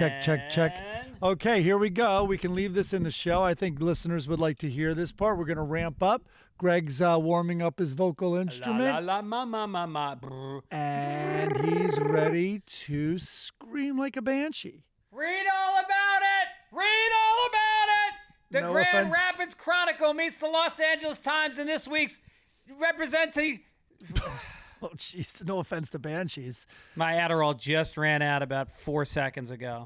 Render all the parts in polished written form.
check. Okay, here we go. We can leave this in the show. I think listeners would like to hear this part. We're going to ramp up. Greg's warming up his vocal instrument. La, la, la, ma, ma, ma, ma. And he's ready to scream like a banshee. Read all about it! Read all about it! The No Grand offense. Rapids Chronicle meets the Los Angeles Times in this week's representing... Oh, jeez. No offense to banshees. My Adderall just ran out about 4 seconds ago.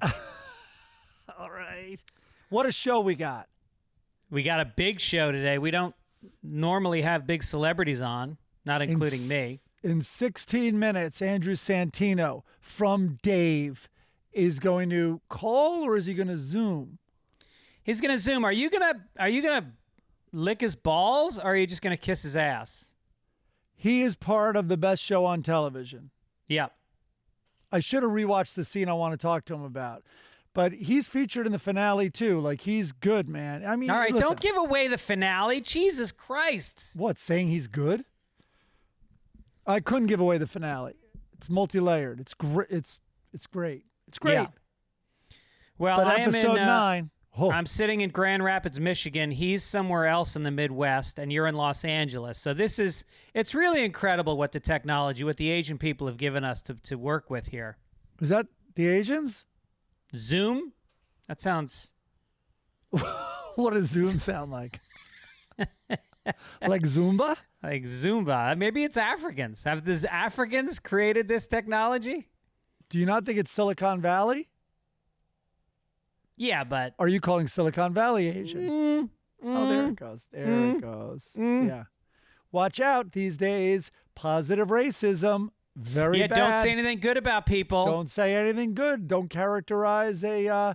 All right. What a show we got. We got a big show today. We don't normally have big celebrities on, not including me. In 16 minutes, Andrew Santino from Dave is going to call, or is he going to Zoom? He's gonna Zoom. Are you gonna lick his balls, or are you just gonna kiss his ass? He is part of the best show on television. Yep. I should have rewatched the scene I want to talk to him about. But he's featured in the finale, too. Like, he's good, man. I mean, All right, listen. don't give away the finale. Jesus Christ. What, saying he's good? I couldn't give away the finale. It's multi-layered. It's great. It's great. It's great. Yeah. Well, But I am episode in, 9. Oh. I'm sitting in Grand Rapids, Michigan. He's somewhere else in the Midwest, and you're in Los Angeles. So it's really incredible what the technology, what the Asian people have given us to work with here. Is that the Asians? Zoom? That sounds... What does Zoom sound like? Like Zumba? Like Zumba. Maybe it's Africans. Have these Africans created this technology? Do you not think it's Silicon Valley? Yeah, but... Are you calling Silicon Valley Asian? Oh, there it goes. There it goes. Yeah. Watch out these days. Positive racism. Very bad. Don't say anything good about people. Don't say anything good. Don't characterize a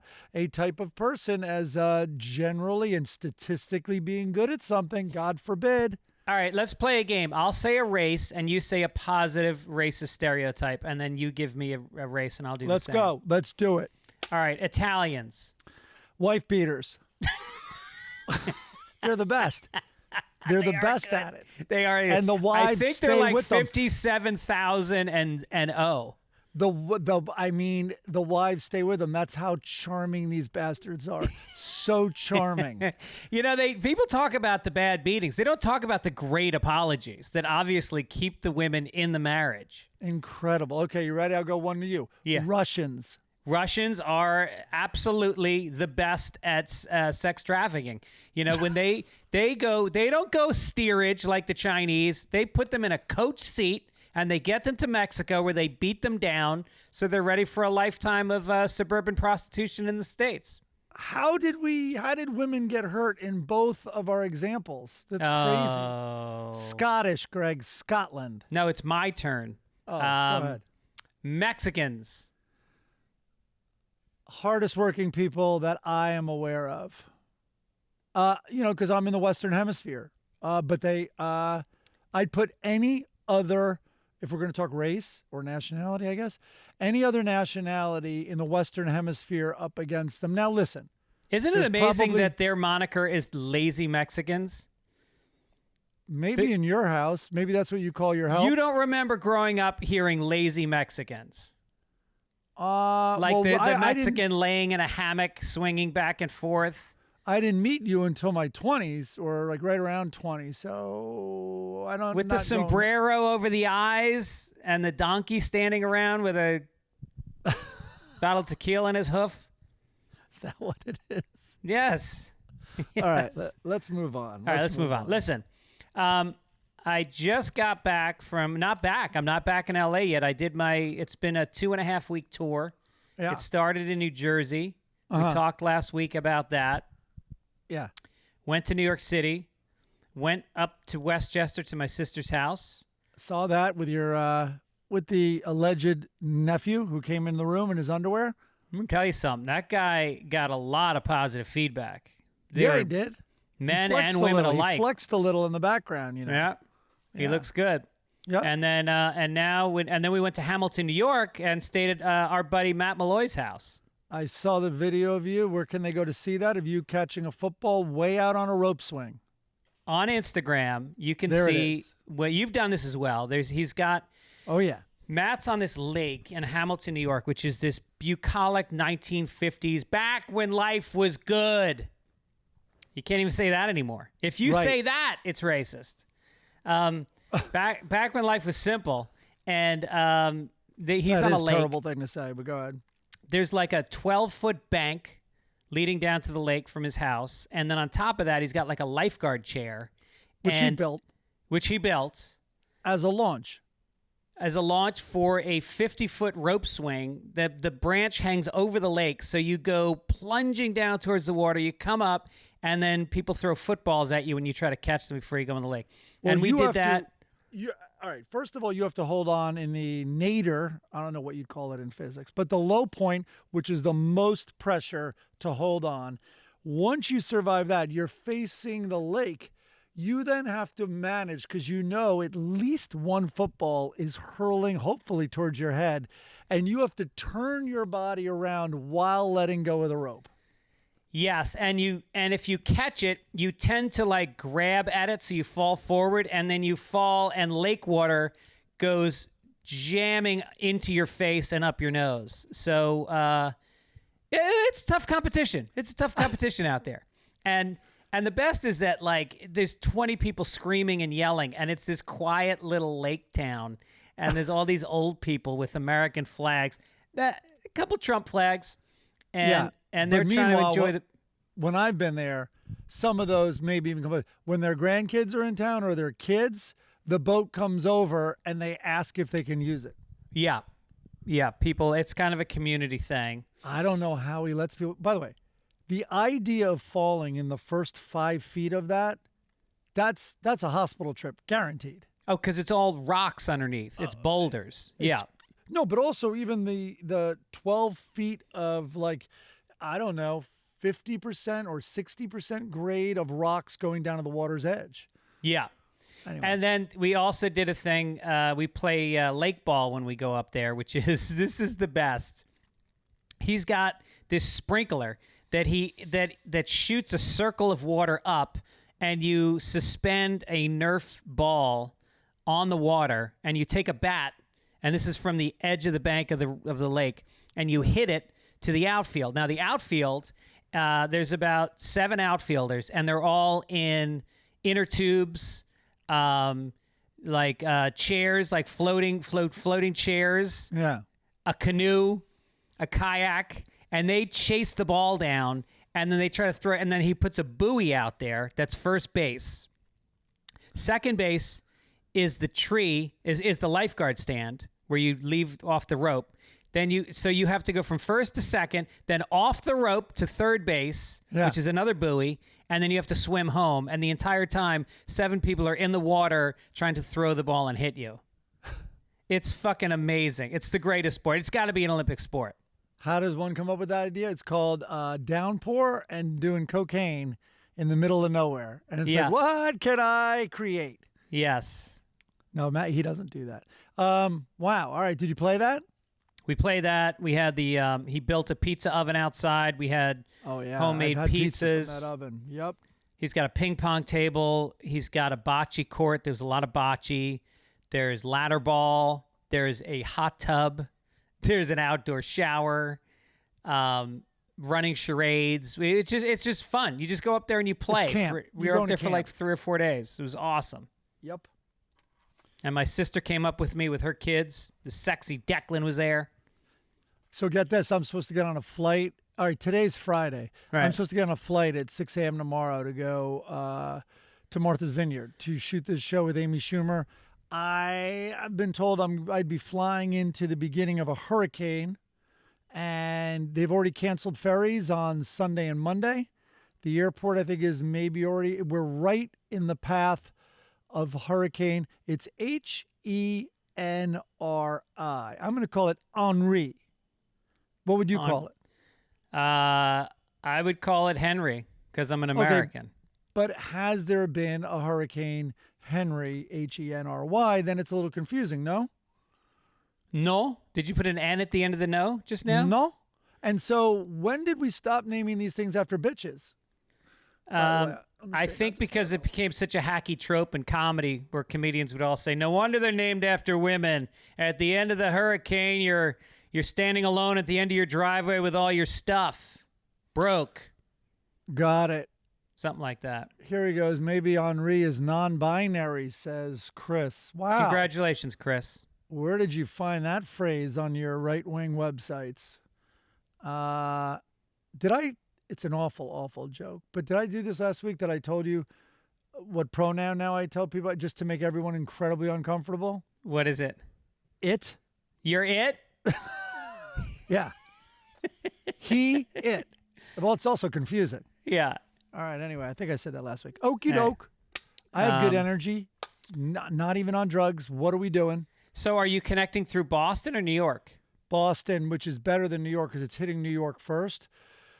type of person as generally and statistically being good at something. God forbid. All right, let's play a game. I'll say a race, and you say a positive racist stereotype, and then you give me a race, and I'll do the same. Let's go. Let's do it. All right, Italians. Wife beaters. They're the best. They're the best good. at it. They are. And the wives I think stay they're like with them. 57,000 and oh. The wives stay with them. That's how charming these bastards are. So charming. You know, people talk about the bad beatings. They don't talk about the great apologies that obviously keep the women in the marriage. Incredible. Okay, you ready? I'll go one to you. Yeah. Russians. Russians are absolutely the best at sex trafficking. You know, when they don't go steerage like the Chinese. They put them in a coach seat and they get them to Mexico where they beat them down so they're ready for a lifetime of suburban prostitution in the States. How did women get hurt in both of our examples? That's crazy. Scottish, Greg, Scotland. No, it's my turn. Oh, go ahead. Mexicans. Hardest working people that I am aware of. Because I'm in the Western Hemisphere. But I'd put any other, if we're going to talk race or nationality, I guess, any other nationality in the Western Hemisphere up against them. Now, listen. Isn't it amazing that their moniker is Lazy Mexicans? Maybe in your house. Maybe that's what you call your house. You don't remember growing up hearing Lazy Mexicans? The Mexican laying in a hammock, swinging back and forth. I didn't meet you until my 20s, or like right around 20. So I don't. With the sombrero over the eyes and the donkey standing around with a bottle of tequila in his hoof. Is that what it is? Yes. All right, let's move on. All right, let's move on. Listen, I just got back from, I'm not back in LA yet. It's been a 2.5 week tour. Yeah. It started in New Jersey. We talked last week about that. Yeah. Went to New York City. Went up to Westchester to my sister's house. Saw that with with the alleged nephew who came in the room in his underwear. I'm going to tell you something. That guy got a lot of positive feedback. Yeah, he did. Men and women alike. He flexed a little in the background, Yeah. He looks good. Yeah. And then then we went to Hamilton, New York, and stayed at our buddy Matt Malloy's house. I saw the video of you. Where can they go to see that? Of you catching a football way out on a rope swing. On Instagram, you can see. Well, you've done this as well. He's got. Oh yeah. Matt's on this lake in Hamilton, New York, which is this bucolic 1950s, back when life was good. You can't even say that anymore. If you say that, it's racist. Back when life was simple, and he's on a lake. That's a terrible thing to say, but go ahead. There's like a 12-foot bank leading down to the lake from his house, and then on top of that, he's got like a lifeguard chair. Which he built. As a launch for a 50-foot rope swing. The branch hangs over the lake, so you go plunging down towards the water. You come up, and then people throw footballs at you when you try to catch them before you go in the lake. Well, and we did that. All right, first of all, you have to hold on in the nadir. I don't know what you'd call it in physics, but the low point, which is the most pressure to hold on. Once you survive that, you're facing the lake. You then have to manage, because you know at least one football is hurling, hopefully, towards your head, and you have to turn your body around while letting go of the rope. Yes, and if you catch it, you tend to like grab at it, so you fall forward, and then you fall, and lake water goes jamming into your face and up your nose. So it's tough competition. It's a tough competition out there, and the best is that like there's 20 people screaming and yelling, and it's this quiet little lake town, and there's all these old people with American flags, a couple Trump flags, and they're trying to enjoy the. When I've been there, some of those maybe even come when their grandkids are in town or their kids, the boat comes over and they ask if they can use it. Yeah, people. It's kind of a community thing. I don't know how he lets people. By the way, the idea of falling in the first 5 feet of that's a hospital trip, guaranteed. Oh, because it's all rocks underneath. It's boulders. No, but also even the 12 feet of like, I don't know, 50% or 60% grade of rocks going down to the water's edge. Yeah. Anyway. And then we also did a thing. We play lake ball when we go up there, which is this is the best. He's got this sprinkler that shoots a circle of water up, and you suspend a Nerf ball on the water, and you take a bat, and this is from the edge of the bank of the lake, and you hit it to the outfield. Now the outfield, there's about 7 outfielders, and they're all in inner tubes, like chairs, like floating chairs. Yeah. A canoe, a kayak, and they chase the ball down, and then they try to throw it, and then he puts a buoy out there. That's first base. Second base is the tree, is the lifeguard stand where you leave off the rope. Then you have to go from first to second, then off the rope to third base, which is another buoy, and then you have to swim home. And the entire time, 7 people are in the water trying to throw the ball and hit you. It's fucking amazing. It's the greatest sport. It's got to be an Olympic sport. How does one come up with that idea? It's called downpour and doing cocaine in the middle of nowhere. And it's like, what can I create? Yes. No, Matt, he doesn't do that. Wow. All right. Did you play that? We played that. We had he built a pizza oven outside. We had homemade pizzas. Pizza from that oven. Yep. He's got a ping pong table. He's got a bocce court. There's a lot of bocce. There's ladder ball. There's a hot tub. There's an outdoor shower. Running charades. It's just fun. You just go up there and you play. It's camp. We were up there for like 3 or 4 days. It was awesome. Yep. And my sister came up with me with her kids. The sexy Declan was there. So get this. I'm supposed to get on a flight. All right, today's Friday. Right. I'm supposed to get on a flight at 6 a.m. tomorrow to go to Martha's Vineyard to shoot this show with Amy Schumer. I've been told I'd be flying into the beginning of a hurricane, and they've already canceled ferries on Sunday and Monday. The airport, I think, is maybe already. We're right in the path of hurricane. It's Henri. I'm going to call it Henri. What would you call it? I would call it Henry because I'm an American. Okay, but has there been a hurricane Henry, Henry? Then it's a little confusing, no? No? Did you put an N at the end of the no just now? No. And so when did we stop naming these things after bitches? I think because it became such a hacky trope in comedy where comedians would all say, no wonder they're named after women. At the end of the hurricane, you're standing alone at the end of your driveway with all your stuff. Broke. Got it. Something like that. Here he goes. Maybe Henri is non-binary, says Chris. Wow. Congratulations, Chris. Where did you find that phrase on your right-wing websites? It's an awful, awful joke. But did I do this last week that I told you what pronoun now I tell people just to make everyone incredibly uncomfortable? What is it? It. You're it? Yeah. He, it. Well, it's also confusing. Yeah. All right. Anyway, I think I said that last week. Okie doke. I have good energy. Not even on drugs. What are we doing? So are you connecting through Boston or New York? Boston, which is better than New York because it's hitting New York first.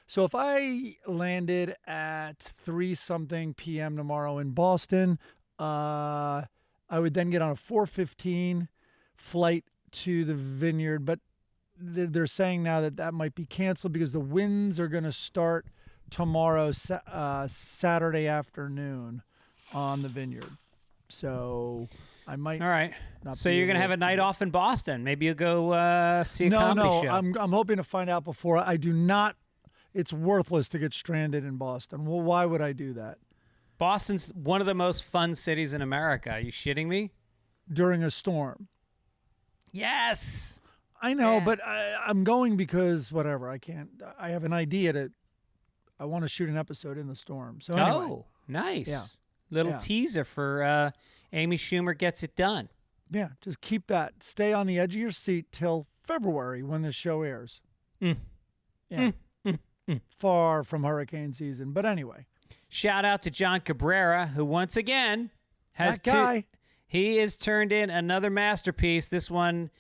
So if I landed at 3-something p.m. tomorrow in Boston, I would then get on a 4:15 flight to the Vineyard. But they're saying now that might be canceled because the winds are going to start tomorrow, Saturday afternoon on the Vineyard. So I might. All right. So you're going to have a night off in Boston. Maybe you'll go see a comedy show. No, I'm hoping to find out before. I do not. It's worthless to get stranded in Boston. Well, why would I do that? Boston's one of the most fun cities in America. Are you shitting me? During a storm. Yes. I know, but I'm going because whatever. I can't. I have an idea I want to shoot an episode in the storm. So anyway. Oh, nice. Yeah. Little teaser for Amy Schumer Gets It Done. Yeah, just keep that. Stay on the edge of your seat till February when the show airs. Yeah. Far from hurricane season. But anyway. Shout out to John Cabrera, who once again has he has turned in another masterpiece. This one,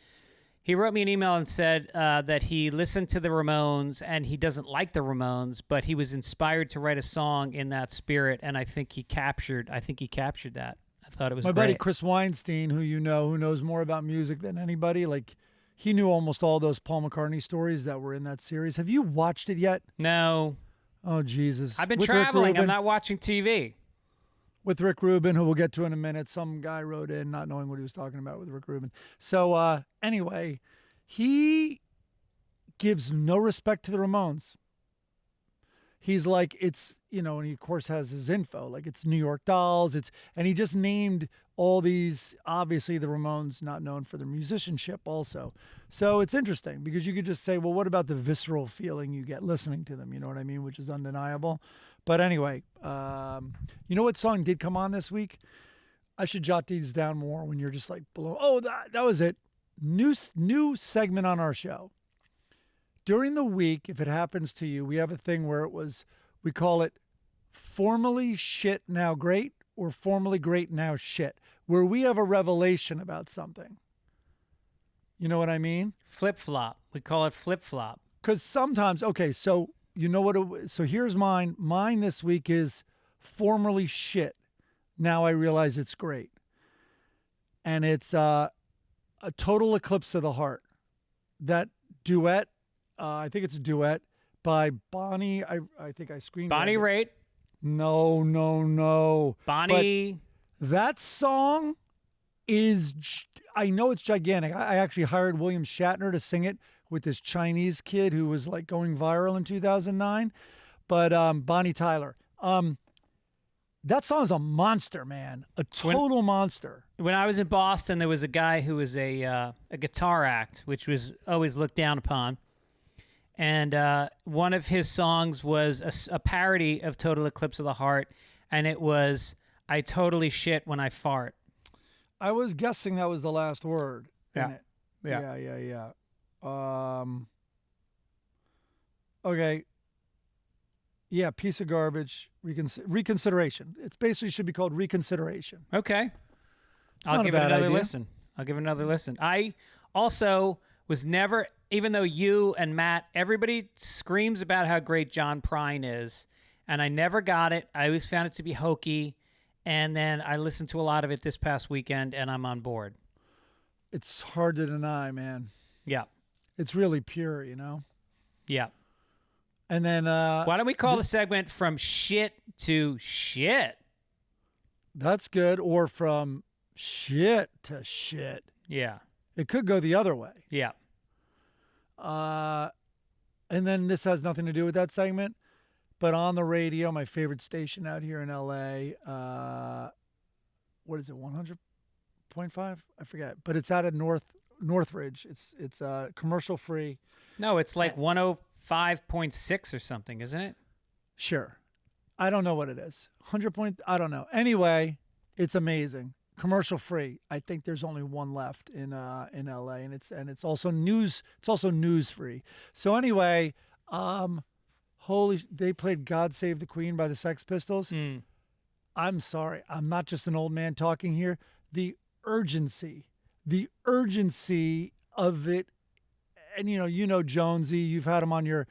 he wrote me an email and said that he listened to the Ramones and he doesn't like the Ramones, but he was inspired to write a song in that spirit, and I think he captured that. I thought it was my great. buddy Chris Weinstein, who knows more about music than anybody, like he knew almost all those Paul McCartney stories that were in that series. Have you watched it yet? No. Oh, Jesus. I've been traveling. I'm not watching TV. With Rick Rubin, who we'll get to in a minute. Some guy wrote in not knowing what he was talking about with Rick Rubin. So anyway, he gives no respect to the Ramones. He's like, it's, and he of course has his info, like it's New York Dolls. And he just named all these, obviously the Ramones not known for their musicianship also. So it's interesting because you could just say, well, what about the visceral feeling you get listening to them? You know what I mean? Which is undeniable. But anyway, you know what song did come on this week? I should jot these down more when you're just like, oh, that was it. New segment on our show. During the week, if it happens to you, we have a thing where we call it formerly shit now great or formerly great now shit, where we have a revelation about something. You know what I mean? Flip-flop. We call it flip-flop. Because sometimes, okay, so you know what? So here's mine. Mine this week is formerly shit. Now I realize it's great. And it's a total eclipse of the heart. That duet, I think it's a duet by Bonnie. I think I screened Bonnie Raitt. No. Bonnie. But that song is, I know it's gigantic. I actually hired William Shatner to sing it with this Chinese kid who was like going viral in 2009. But Bonnie Tyler. That song is a monster, man. A total monster. When I was in Boston, there was a guy who was a guitar act, which was always looked down upon. And one of his songs was a parody of Total Eclipse of the Heart, and it was, I totally shit when I fart. I was guessing that was the last word in it. Yeah. Okay. Yeah, piece of garbage. Reconsideration. It basically should be called reconsideration. Okay. I'll give it another listen. I also was never, even though you and Matt, everybody screams about how great John Prine is, and I never got it. I always found it to be hokey, and then I listened to a lot of it this past weekend, and I'm on board. It's hard to deny, man. Yeah. It's really pure, you know? Yeah. And then Why don't we call the segment From Shit to Shit? That's good. Or From Shit to Shit. Yeah. It could go the other way. Yeah. And then this has nothing to do with that segment, but on the radio, my favorite station out here in LA, what is it, 100.5? I forget, but it's out at Northridge. It's commercial free. No, it's like 105.6 or something, isn't it? Sure. I don't know what it is. 100 point, I don't know. Anyway, it's amazing. Commercial free. I think there's only one left in LA, and it's also news. It's also news free. So anyway, they played "God Save the Queen" by the Sex Pistols. I'm sorry, I'm not just an old man talking here. The urgency of it, and you know Jonesy. You've had him on your,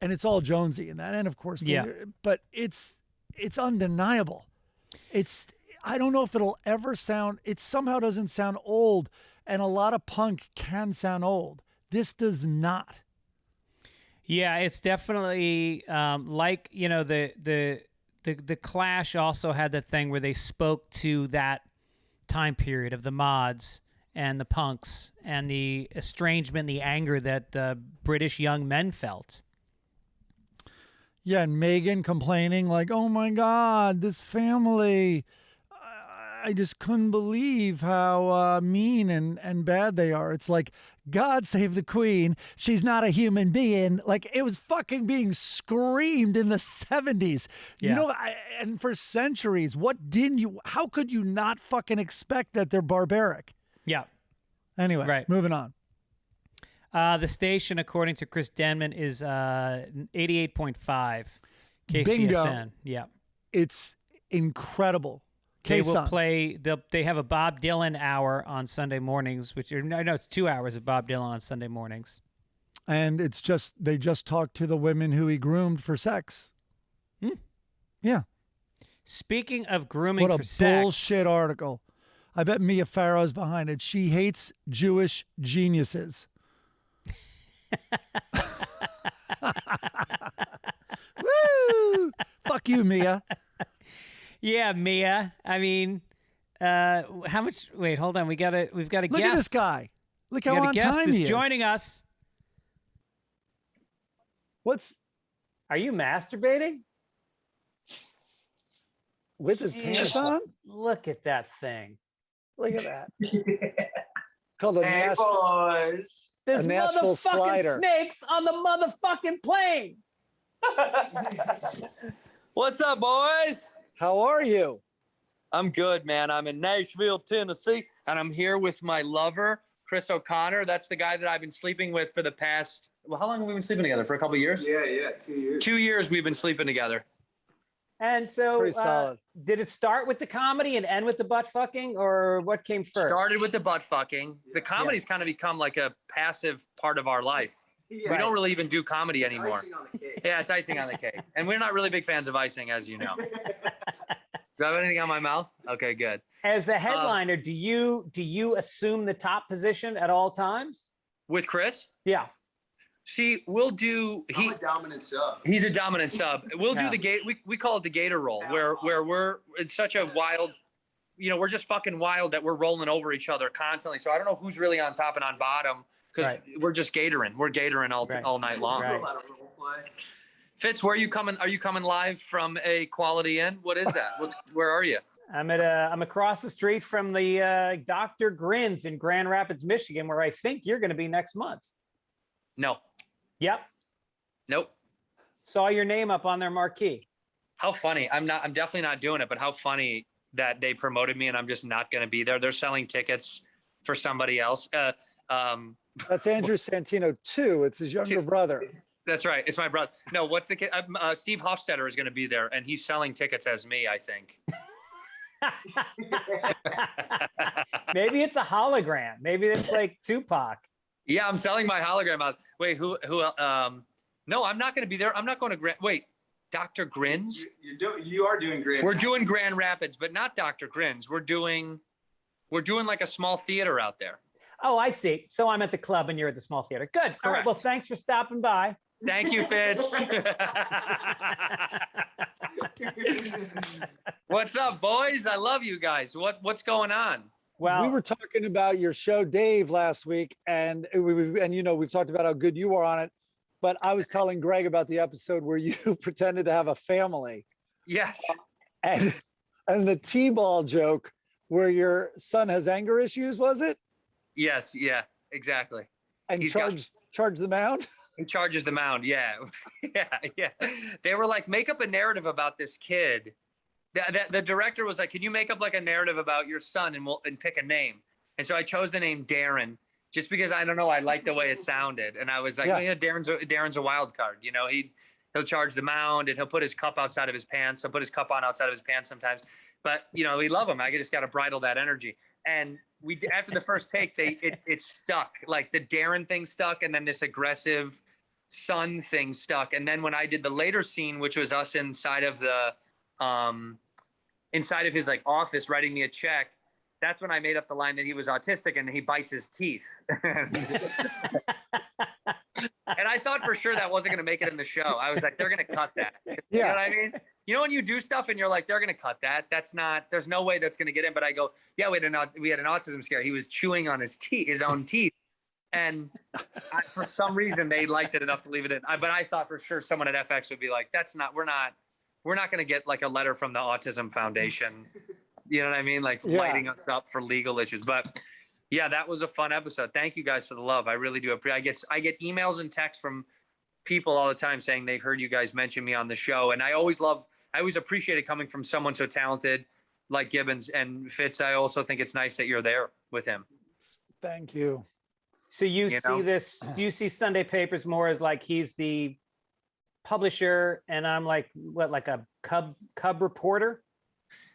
and it's all Jonesy in that, and of course, but it's undeniable. I don't know if it'll ever sound, it somehow doesn't sound old, and a lot of punk can sound old. This does not. Yeah, it's definitely like, the Clash also had the thing where they spoke to that time period of the mods and the punks and the estrangement, the anger that British young men felt. Yeah, and Megan complaining like, oh my God, this family, I just couldn't believe how mean and bad they are. It's like, God save the Queen. She's not a human being. Like, it was fucking being screamed in the 70s. Yeah. And for centuries, how could you not fucking expect that they're barbaric? Yeah. Anyway, right. Moving on. The station, according to Chris Denman, is 88.5 KCSN. Bingo. Yeah. It's incredible. They will play. They have a Bob Dylan hour on Sunday mornings, it's 2 hours of Bob Dylan on Sunday mornings. And they just talked to the women who he groomed for sex. Yeah. Speaking of grooming for sex. What a bullshit article. I bet Mia Farrow's behind it. She hates Jewish geniuses. Woo! Fuck you, Mia. Yeah, Mia. I mean, how much? Wait, hold on. We've got a guest. Look at this guy. Look how on guest time is he is. Joining us. Are you masturbating? With his pants on? Look at that thing. Look at that. Called a boys. There's Nashville motherfucking slider. snakes on the motherfucking plane. What's up, boys? How are you? I'm good, man. I'm in Nashville, Tennessee, and I'm here with my lover, Chris O'Connor. That's the guy that I've been sleeping with for the past, how long have we been sleeping together? For a couple of years? Yeah, 2 years. 2 years we've been sleeping together. And so, Pretty solid. Did it start with the comedy and end with the butt fucking, or what came first? Started with the butt fucking. The comedy's kind of become like a passive part of our life. Yeah. We don't really even do comedy anymore. Icing on the cake. Yeah, it's icing on the cake. And we're not really big fans of icing, as you know. Do I have anything on my mouth? Okay, good. As the headliner, do you assume the top position at all times? With Chris? Yeah. See, we'll do. I'm a dominant sub. He's a dominant sub. We'll do Yeah. the gate. We call it the gator roll, where we're it's such a wild, we're just fucking wild that we're rolling over each other constantly. So I don't know who's really on top and on bottom because we're just gatoring. We're gatoring all night long. Right. A lot of role play. Fitz, where are you coming? Are you coming live from a Quality Inn? What is that? Where are you? I'm across the street from the Dr. Grins in Grand Rapids, Michigan, where I think you're going to be next month. No. Yep. Nope. Saw your name up on their marquee. How funny. I'm definitely not doing it, but how funny that they promoted me and I'm just not going to be there. They're selling tickets for somebody else. That's Andrew Santino too. It's his younger brother. That's right. It's my brother. No, what's the kid? Steve Hofstetter is going to be there and he's selling tickets as me, I think. Maybe it's a hologram. Maybe it's like Tupac. Yeah, I'm selling my hologram out. Wait, who? No, I'm not going to be there. I'm not going to wait, Dr. Grins? You are doing Grand We're Rapids. doing Grand Rapids, but not Dr. Grins. We're doing like a small theater out there. Oh, I see. So I'm at the club and you're at the small theater. Good. All right. Correct. Well, thanks for stopping by. Thank you, Fitz. What's up, boys? I love you guys. What's going on? Well, we were talking about your show, Dave, last week, and we've talked about how good you are on it. But I was telling Greg about the episode where you pretended to have a family, Yes. and the T-ball joke where your son has anger issues, was it? Yes. Yeah. Exactly. And He's charge the mound. He charges the mound. Yeah. Yeah. They were like, make up a narrative about this kid. The director was like, can you make up like a narrative about your son and pick a name? And so I chose the name Darren just because I don't know, I liked the way it sounded. And I was like, Darren's a wild card. You know, he'll charge the mound and he'll put his cup outside of his pants. He'll put his cup on outside of his pants sometimes. But you know, we love him. I just got to bridle that energy. And after the first take, it stuck. Like the Darren thing stuck, and then this aggressive son thing stuck. And then when I did the later scene, which was us inside of his like office writing me a check, that's when I made up the line that he was autistic and he bites his teeth. And I thought for sure that wasn't going to make it in the show. I was like, they're going to cut that. You know what I mean? You know, when you do stuff and you're like, they're going to cut that. There's no way that's going to get in. But I go, yeah, we had an autism scare. He was chewing on his own teeth. And for some reason they liked it enough to leave it in. But I thought for sure someone at FX would be like, we're not going to get like a letter from the Autism Foundation. You know what I mean? Like lighting us up for legal issues. But yeah, that was a fun episode. Thank you guys for the love. I really do appreciate. I get emails and texts from people all the time saying they've heard you guys mention me on the show. And I always appreciate it coming from someone so talented like Gibbons and Fitz. I also think it's nice that you're there with him. Thank you. so you see this, you see Sunday Papers more as like he's the publisher and I'm like like a cub reporter?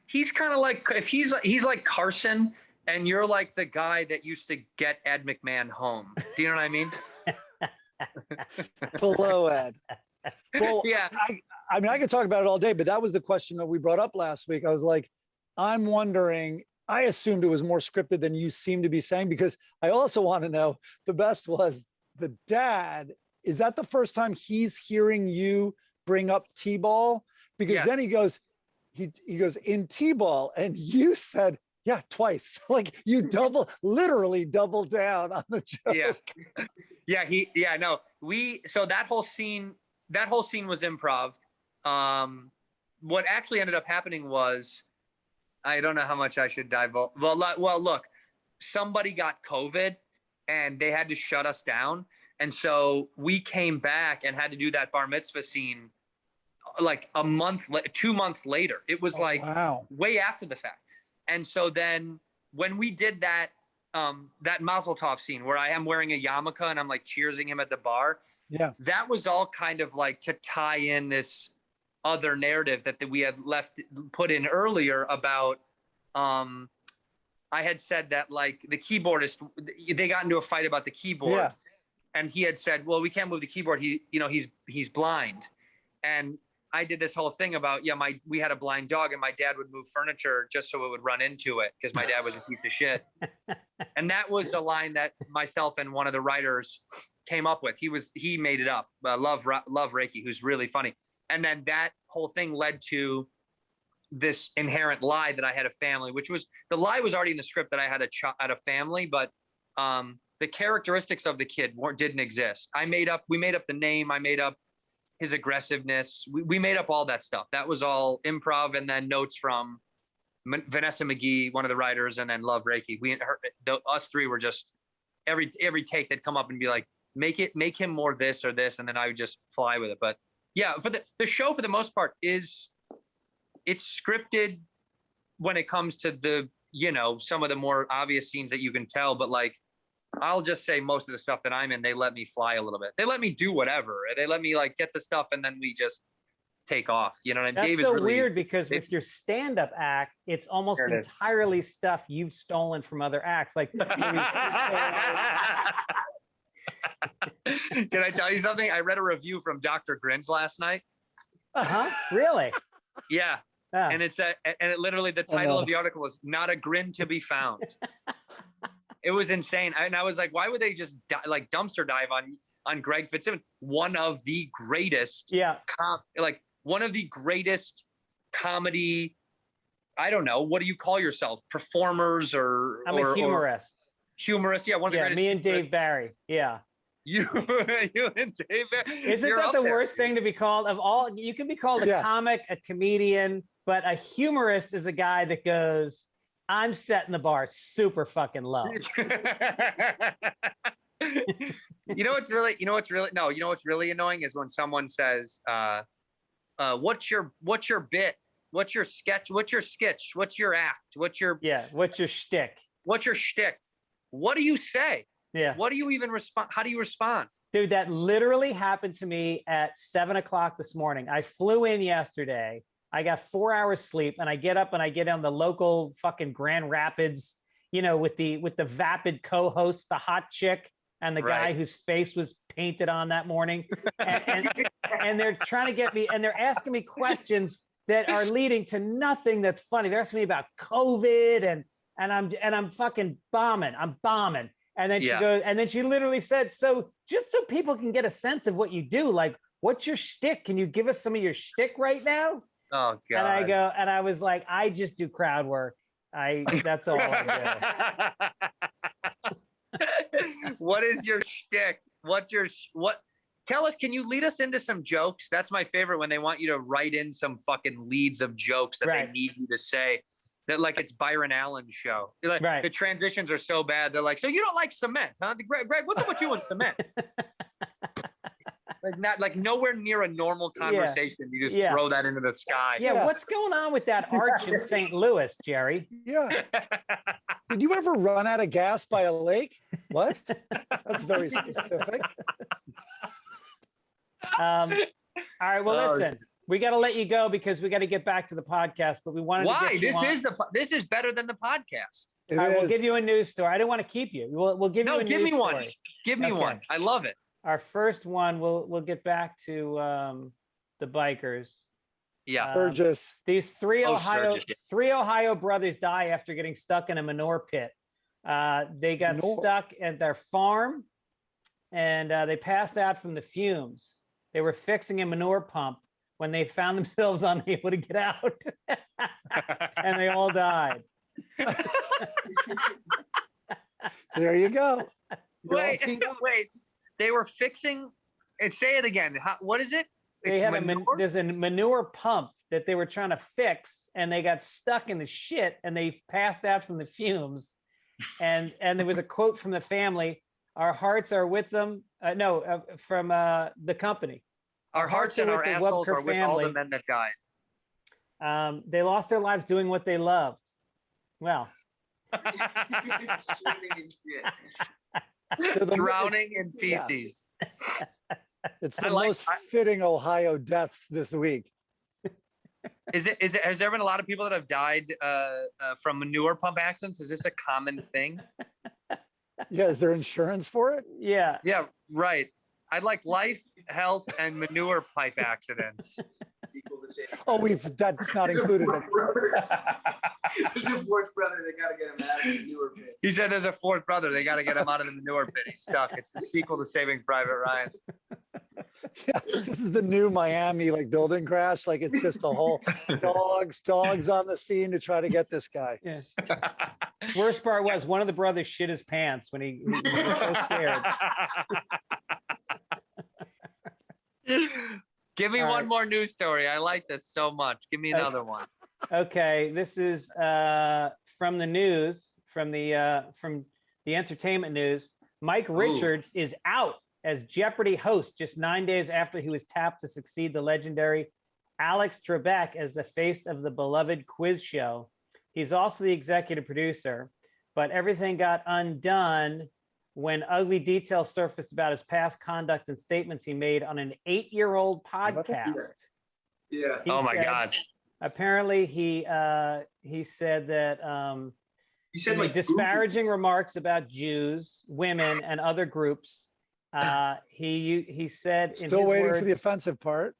He's kind of like, if he's like Carson and you're like the guy that used to get Ed McMahon home. Do you know what I mean? Below Ed. Well, yeah. I mean, I could talk about it all day, but that was the question that we brought up last week. I was like, I'm wondering, I assumed it was more scripted than you seem to be saying, because I also want to know, the best was the dad. Is that the first time he's hearing you bring up T-ball? Because then he goes in T-ball, and you said, yeah, twice. Like you literally doubled down on the joke. Yeah. So that whole scene was improv. What actually ended up happening was, I don't know how much I should dive. Well, look, somebody got COVID and they had to shut us down. And so we came back and had to do that bar mitzvah scene like 2 months later. It was way after the fact. And so then when we did that Mazel Tov scene where I am wearing a yarmulke and I'm like cheersing him at the bar. Yeah. That was all kind of like to tie in this other narrative that we had put in earlier about, I had said that like the keyboardist, they got into a fight about the keyboard. Yeah. And he had said, well, we can't move the keyboard. He's blind. And I did this whole thing about, we had a blind dog and my dad would move furniture just so it would run into it because my dad was a piece of shit. And that was a line that myself and one of the writers came up with. He made it up. Love Reiki, who's really funny. And then that whole thing led to this inherent lie that I had a family, the lie was already in the script that I had a family, but the characteristics of the kid didn't exist. We made up the name. I made up his aggressiveness. We made up all that stuff. That was all improv, and then notes from Vanessa McGee, one of the writers, and then Love Reiki. Us three were just every take they'd come up and be like, make him more this or this, and then I would just fly with it. But yeah, for the show for the most part it's scripted when it comes to the some of the more obvious scenes that you can tell, but like I'll just say most of the stuff that I'm in, they let me fly a little bit. They let me do whatever. They let me like get the stuff and then we just take off. You know what I mean? That's so weird because with your stand-up act, it's almost entirely stuff you've stolen from other acts. Like, can I tell you something? I read a review from Dr. Grins last night. Really? Yeah. And it literally, the title of the article was "Not a Grin to Be Found." It was insane. And I was like, why would they just like dumpster dive on Greg Fitzsimmons, one of the greatest, one of the greatest comedy. I don't know. What do you call yourself? Performers or I'm a humorist. Humorist, yeah. One of the greatest. Me and Dave Barry, yeah. You and Dave Barry. Isn't that the worst thing to be called? Of all, you can be called a comic, a comedian, but a humorist is a guy that goes, I'm setting the bar super fucking low. You know what's really annoying is when someone says, what's your bit? What's your sketch? What's your sketch? What's your act? What's your shtick? What's your shtick? What do you say? Yeah. What do you even respond? How do you respond? Dude, that literally happened to me at 7:00 this morning. I flew in yesterday. I got 4 hours sleep, and I get up and I get on the local fucking Grand Rapids, with the vapid co-host, the hot chick, and the guy whose face was painted on that morning. And they're trying to get me, and they're asking me questions that are leading to nothing that's funny. They're asking me about COVID and I'm fucking bombing. I'm bombing. And then she goes, and then she literally said, so just so people can get a sense of what you do, like, what's your shtick? Can you give us some of your shtick right now? Oh God. And I was like, I just do crowd work. That's all I do. What is your shtick? Tell us, can you lead us into some jokes? That's my favorite, when they want you to write in some fucking leads of jokes that they need you to say. That, like, it's Byron Allen's show. Like, the transitions are so bad. They're like, so you don't like cement, huh? Greg, what's up with you and cement? Like nowhere near a normal conversation. You just throw that into the sky. Yeah, what's going on with that arch in St. Louis, Jerry? Yeah. Did you ever run out of gas by a lake? What? That's very specific. All right, well, listen. We got to let you go because we got to get back to the podcast. But we wanted to get you this is better than the podcast. All right, we'll give you a news story. I don't want to keep you. We'll give you a news story. One. Give me one. I love it. Our first one. We'll get back to the bikers. Yeah, Sturgis. These three Ohio brothers die after getting stuck in a manure pit. They got stuck at their farm, and they passed out from the fumes. They were fixing a manure pump when they found themselves unable to get out, and they all died. There you go. Wait. They were fixing, and say it again. What is it? There's a manure pump that they were trying to fix, and they got stuck in the shit, and they passed out from the fumes. And there was a quote from the family: "Our hearts are with them." From the company. Our hearts and our assholes are with all the men that died. They lost their lives doing what they loved. Well, drowning in feces. It's the most fitting Ohio deaths this week. Is it? Has there been a lot of people that have died from manure pump accidents? Is this a common thing? Yeah. Is there insurance for it? Yeah. Yeah. Right. I'd like life, health, and manure pipe accidents. Oh, that's not included. There's a fourth brother. They got to get him out of the manure pit. He said there's a fourth brother. They got to get him out of the manure pit. He's stuck. It's the sequel to Saving Private Ryan. Yeah, this is the new Miami building crash. It's just a whole dogs on the scene to try to get this guy. Yes. Worst part was one of the brothers shit his pants when he was so scared. Give me one more news story. I like this so much. Give me another one. Okay, this is from the news, from the entertainment news. Mike Richards is out as Jeopardy host just 9 days after he was tapped to succeed the legendary Alex Trebek as the face of the beloved quiz show. He's also the executive producer, but everything got undone when ugly details surfaced about his past conduct and statements he made on an 8-year-old podcast. Yeah. Oh my God. Apparently, he said that he made disparaging remarks about Jews, women, and other groups. He said, still waiting for the offensive part.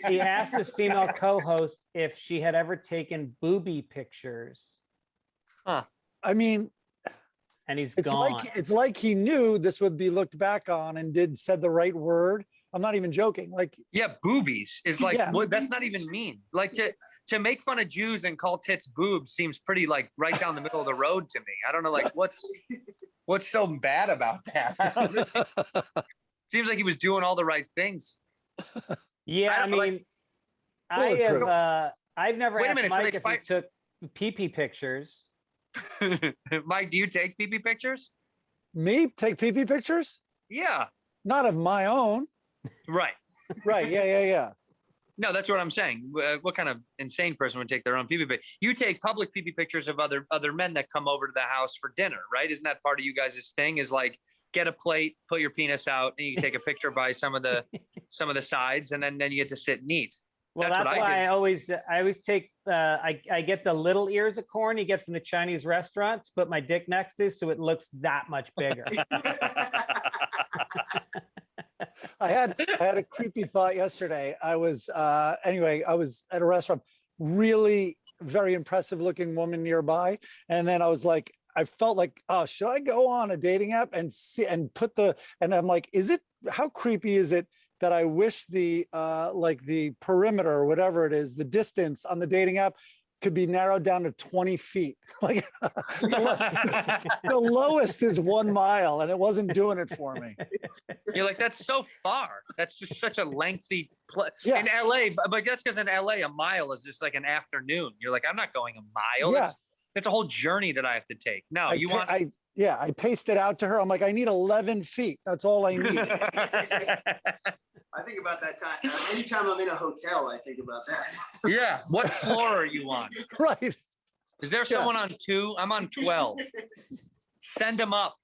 He asked his female co-host if she had ever taken booby pictures. Huh. I mean, and he's It's gone. like he knew this would be looked back on and said the right word. I'm not even joking. Like, yeah, boobies is like, Yeah. what, that's not even mean. Like to make fun of Jews and call tits boobs seems pretty like right down the middle of the road to me. I don't know, like what's so bad about that? Seems like he was doing all the right things. Yeah, I mean, I've never Wait a asked minute, so Mike they if he took pee-pee pictures. Mike, do you take pee-pee pictures? Me take pee-pee pictures? Yeah. Not of my own. Right. Right. Yeah. No, that's what I'm saying. What kind of insane person would take their own pee-pee pic? You take public pee-pee pictures of other men that come over to the house for dinner, right? Isn't that part of you guys' thing? Is like get a plate, put your penis out, and you can take a picture by some of the sides, and then you get to sit and eat. Well, that's why I always take I get the little ears of corn you get from the Chinese restaurants, put my dick next to so it looks that much bigger. I had a creepy thought yesterday. I was at a restaurant, really very impressive looking woman nearby, and then I was like, I felt like, oh, should I go on a dating app and I'm like, how creepy is it that I wish the perimeter or whatever it is, the distance on the dating app could be narrowed down to 20 feet. Like the lowest is 1 mile, and it wasn't doing it for me. You're like, that's so far. That's just such a lengthy Yeah. in LA, but that's because in LA a mile is just like an afternoon. You're like, I'm not going a mile. Yeah. It's a whole journey that I have to take. No, I paced it out to her. I'm like, I need 11 feet. That's all I need. I think about that time. Anytime I'm in a hotel, I think about that. Yeah. What floor are you on? Right. Is there someone on 2? I'm on 12. Send them up.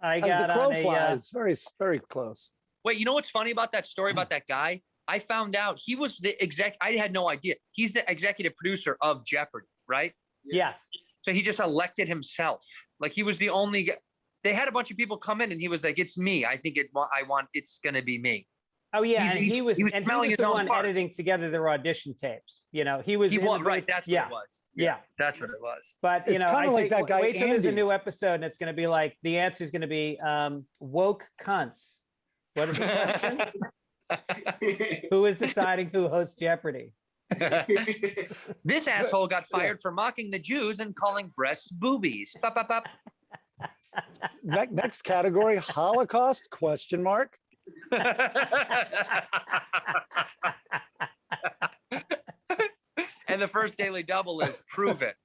I As got the crow on a flies, very, very close. Wait, you know what's funny about that story about that guy? I found out he was the I had no idea. He's the executive producer of Jeopardy, right? yes. So he just elected himself. Like he was the only guy. They had a bunch of people come in and he was like, it's me. I think it's going to be me. Oh yeah, and he was smelling his the own one farts. editing together their audition tapes. You know, he was right. That's what it was. Yeah. That's what it was. But It's I kinda like think, that guy, wait till there's a Andy. new episode, and it's going to be like the answer is going to be woke cunts. What is the question? Who is deciding who hosts Jeopardy? This asshole got fired for mocking the Jews and calling breasts boobies. Bop, bop, bop. Next category, Holocaust ? And the first daily double is prove it.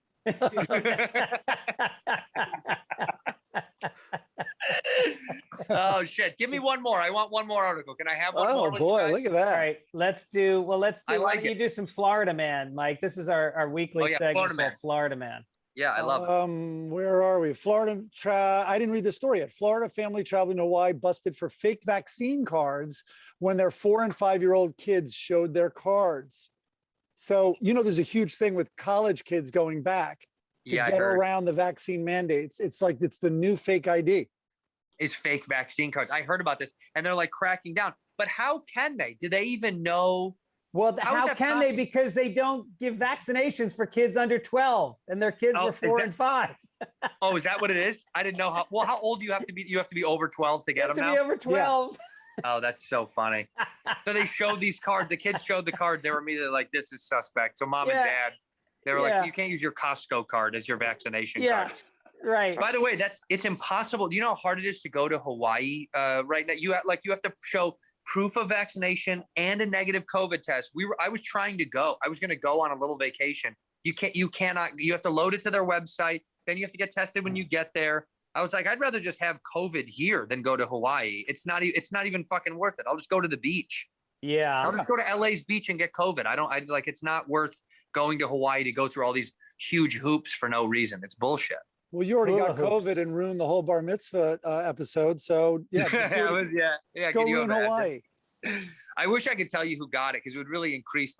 Oh shit! Give me one more. I want one more article. Can I have one more? Oh boy, look at that. All right, let's do. Why like don't you do some Florida Man, Mike? This is our weekly segment Florida called Man. Florida Man. Yeah, I love it. Where are we? Florida. I didn't read the story yet. Florida family traveling to Hawaii busted for fake vaccine cards when their 4- and 5-year-old kids showed their cards. So, there's a huge thing with college kids going back to Yeah, I get heard. around the vaccine mandates. It's like it's the new fake ID. Is fake vaccine cards. I heard about this, and they're like cracking down. But how can they? Do they even know? Well, How is how that can they? possible? Because they don't give vaccinations for kids under 12, and their kids Oh, were is 4 that- and 5. Oh, is that what it is? I didn't know how. Well, how old do you have to be? You have to be over 12 to You get have them to now. be over 12. Oh, that's so funny. So they showed these cards. The kids showed the cards. They were immediately like, "This is suspect." So mom and Yeah. dad, they were Yeah. like, "You can't use your Costco card as your vaccination Yeah. card." Right. By the way, it's impossible. Do you know how hard it is to go to Hawaii right now? You have to show proof of vaccination and a negative COVID test. I was trying to go. I was going to go on a little vacation. You cannot. You have to load it to their website. Then you have to get tested when you get there. I was like, I'd rather just have COVID here than go to Hawaii. It's not even fucking worth it. I'll just go to the beach. Yeah. I'll just go to LA's beach and get COVID. It's not worth going to Hawaii to go through all these huge hoops for no reason. It's bullshit. Well, you already Hula got hoops. COVID and ruined the whole bar mitzvah episode. So yeah, just Yeah. go can you ruin imagine? Hawaii. I wish I could tell you who got it because it would really increase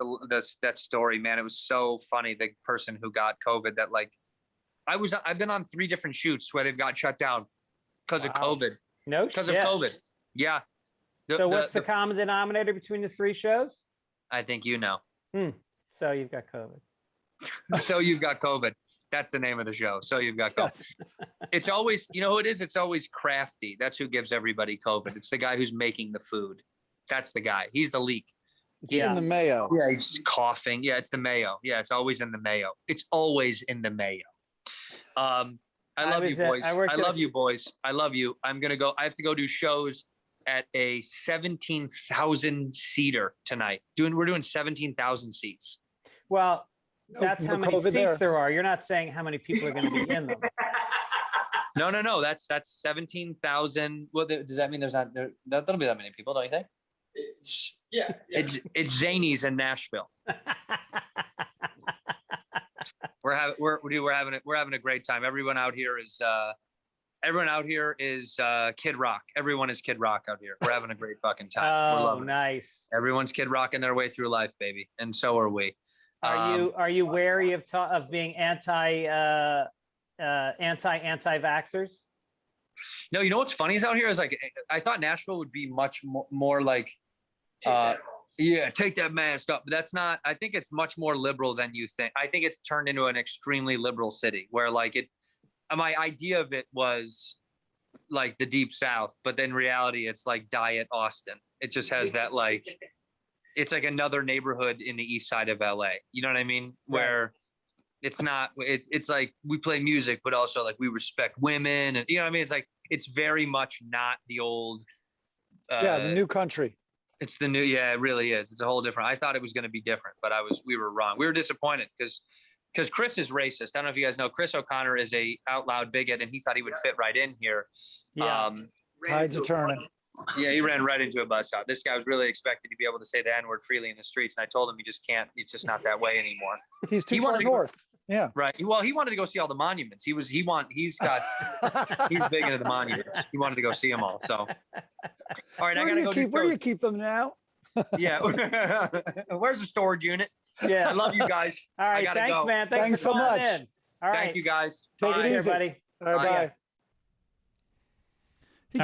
that story, man. It was so funny. The person who got COVID that I've been on 3 different shoots where they've got shut down because of Wow. COVID. No Because shit. of COVID. Yeah. So what's the common denominator between the 3 shows? I think you know. So you've got COVID. So you've got COVID. That's the name of the show. So you've got COVID. Yes. It's always, you know who it is? It's always Crafty. That's who gives everybody COVID. It's the guy who's making the food. That's the guy. He's the leak. It's in the mayo. Yeah, he's coughing. Yeah, it's the mayo. Yeah, it's always in the mayo. It's always in the mayo. I love you, boys. I love you, boys. I love you. I'm going to go. I have to go do shows at a 17,000 seater tonight. We're doing 17,000 seats. Well, that's how many seats there are. You're not saying how many people are going to be in them. No. That's 17,000. Well, does that mean there's not there? That'll be that many people, don't you think? Yeah. It's Zanies in Nashville. We're having a great time. Everyone out here is Kid Rock. Everyone is Kid Rock out here. We're having a great fucking time. Oh, nice. Everyone's Kid Rocking their way through life, baby, and so are we. Are you wary of being anti-vaxxers? No, you know what's funny is out here is like I thought Nashville would be much more like take that mask up. But that's not. I think it's much more liberal than you think. I think it's turned into an extremely liberal city where like my idea of it was like the Deep South, but in reality it's like Diet Austin. It just has that like it's like another neighborhood in the east side of LA. You know what I mean? Where it's not, it's like we play music, but also like we respect women, and you know what I mean? It's like, it's very much not the old. The new country. It's the new, yeah, it really is. It's a whole different. I thought it was going to be different, but we were wrong. We were disappointed because Chris is racist. I don't know if you guys know, Chris O'Connor is a out loud bigot, and he thought he would fit right in here. Yeah. Hides a turning. Yeah, he ran right into a bus stop. This guy was really expected to be able to say the N-word freely in the streets, and I told him he just can't. It's just not that way anymore. He's too far north. Yeah. Right. Well, he wanted to go see all the monuments. He's big into the monuments. He wanted to go see them all. So, all right, I gotta go. Where do you keep them now? Yeah. Where's the storage unit? Yeah. I love you guys. All right. Thanks, go. man. Thanks so much. In. All right. Thank you, guys. Take Bye. it easy, everybody. All right, bye. He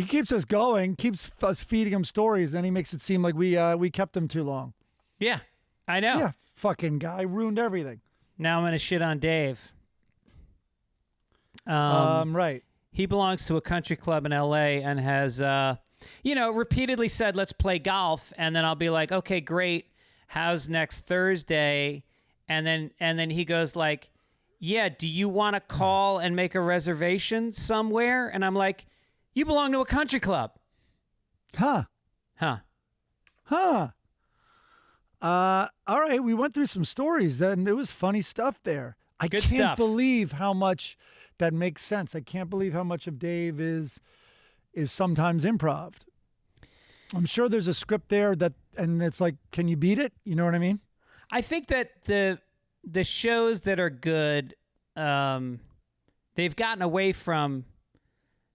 keeps us going, keeps us feeding him stories. Then he makes it seem like we kept him too long. Yeah, I know. Yeah, fucking guy ruined everything. Now I'm gonna shit on Dave. Right. He belongs to a country club in LA and has, repeatedly said, "Let's play golf." And then I'll be like, "Okay, great. How's next Thursday?" And then he goes like, "Yeah, do you want to call and make a reservation somewhere?" And I'm like, "You belong to a country club." Huh. All right, we went through some stories, and it was funny stuff there. I can't believe how much that makes sense. I can't believe how much of Dave is sometimes improv. I'm sure there's a script there and it's like, can you beat it? You know what I mean? I think that the shows that are good, they've gotten away from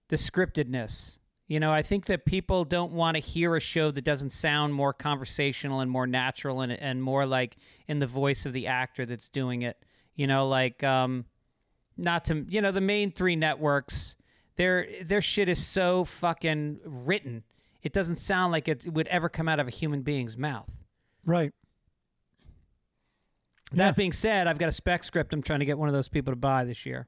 the scriptedness. I think that people don't want to hear a show that doesn't sound more conversational and more natural and more like in the voice of the actor that's doing it. The main three networks, their shit is so fucking written. It doesn't sound like it would ever come out of a human being's mouth. Right. That being said, I've got a spec script I'm trying to get one of those people to buy this year.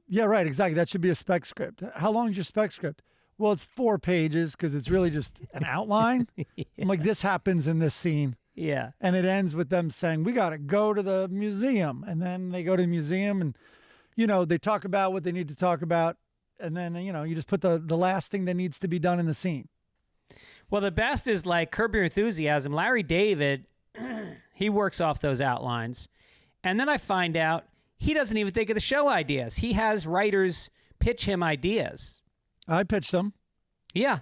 Yeah, right, exactly. That should be a spec script. How long is your spec script? Well, it's 4 pages because it's really just an outline. Yeah. I'm like, this happens in this scene. Yeah. And it ends with them saying, we got to go to the museum. And then they go to the museum and, they talk about what they need to talk about. And then, you just put the last thing that needs to be done in the scene. Well, the best is like Curb Your Enthusiasm. Larry David, he works off those outlines. And then I find out he doesn't even think of the show ideas. He has writers pitch him ideas. I pitched them. Yeah.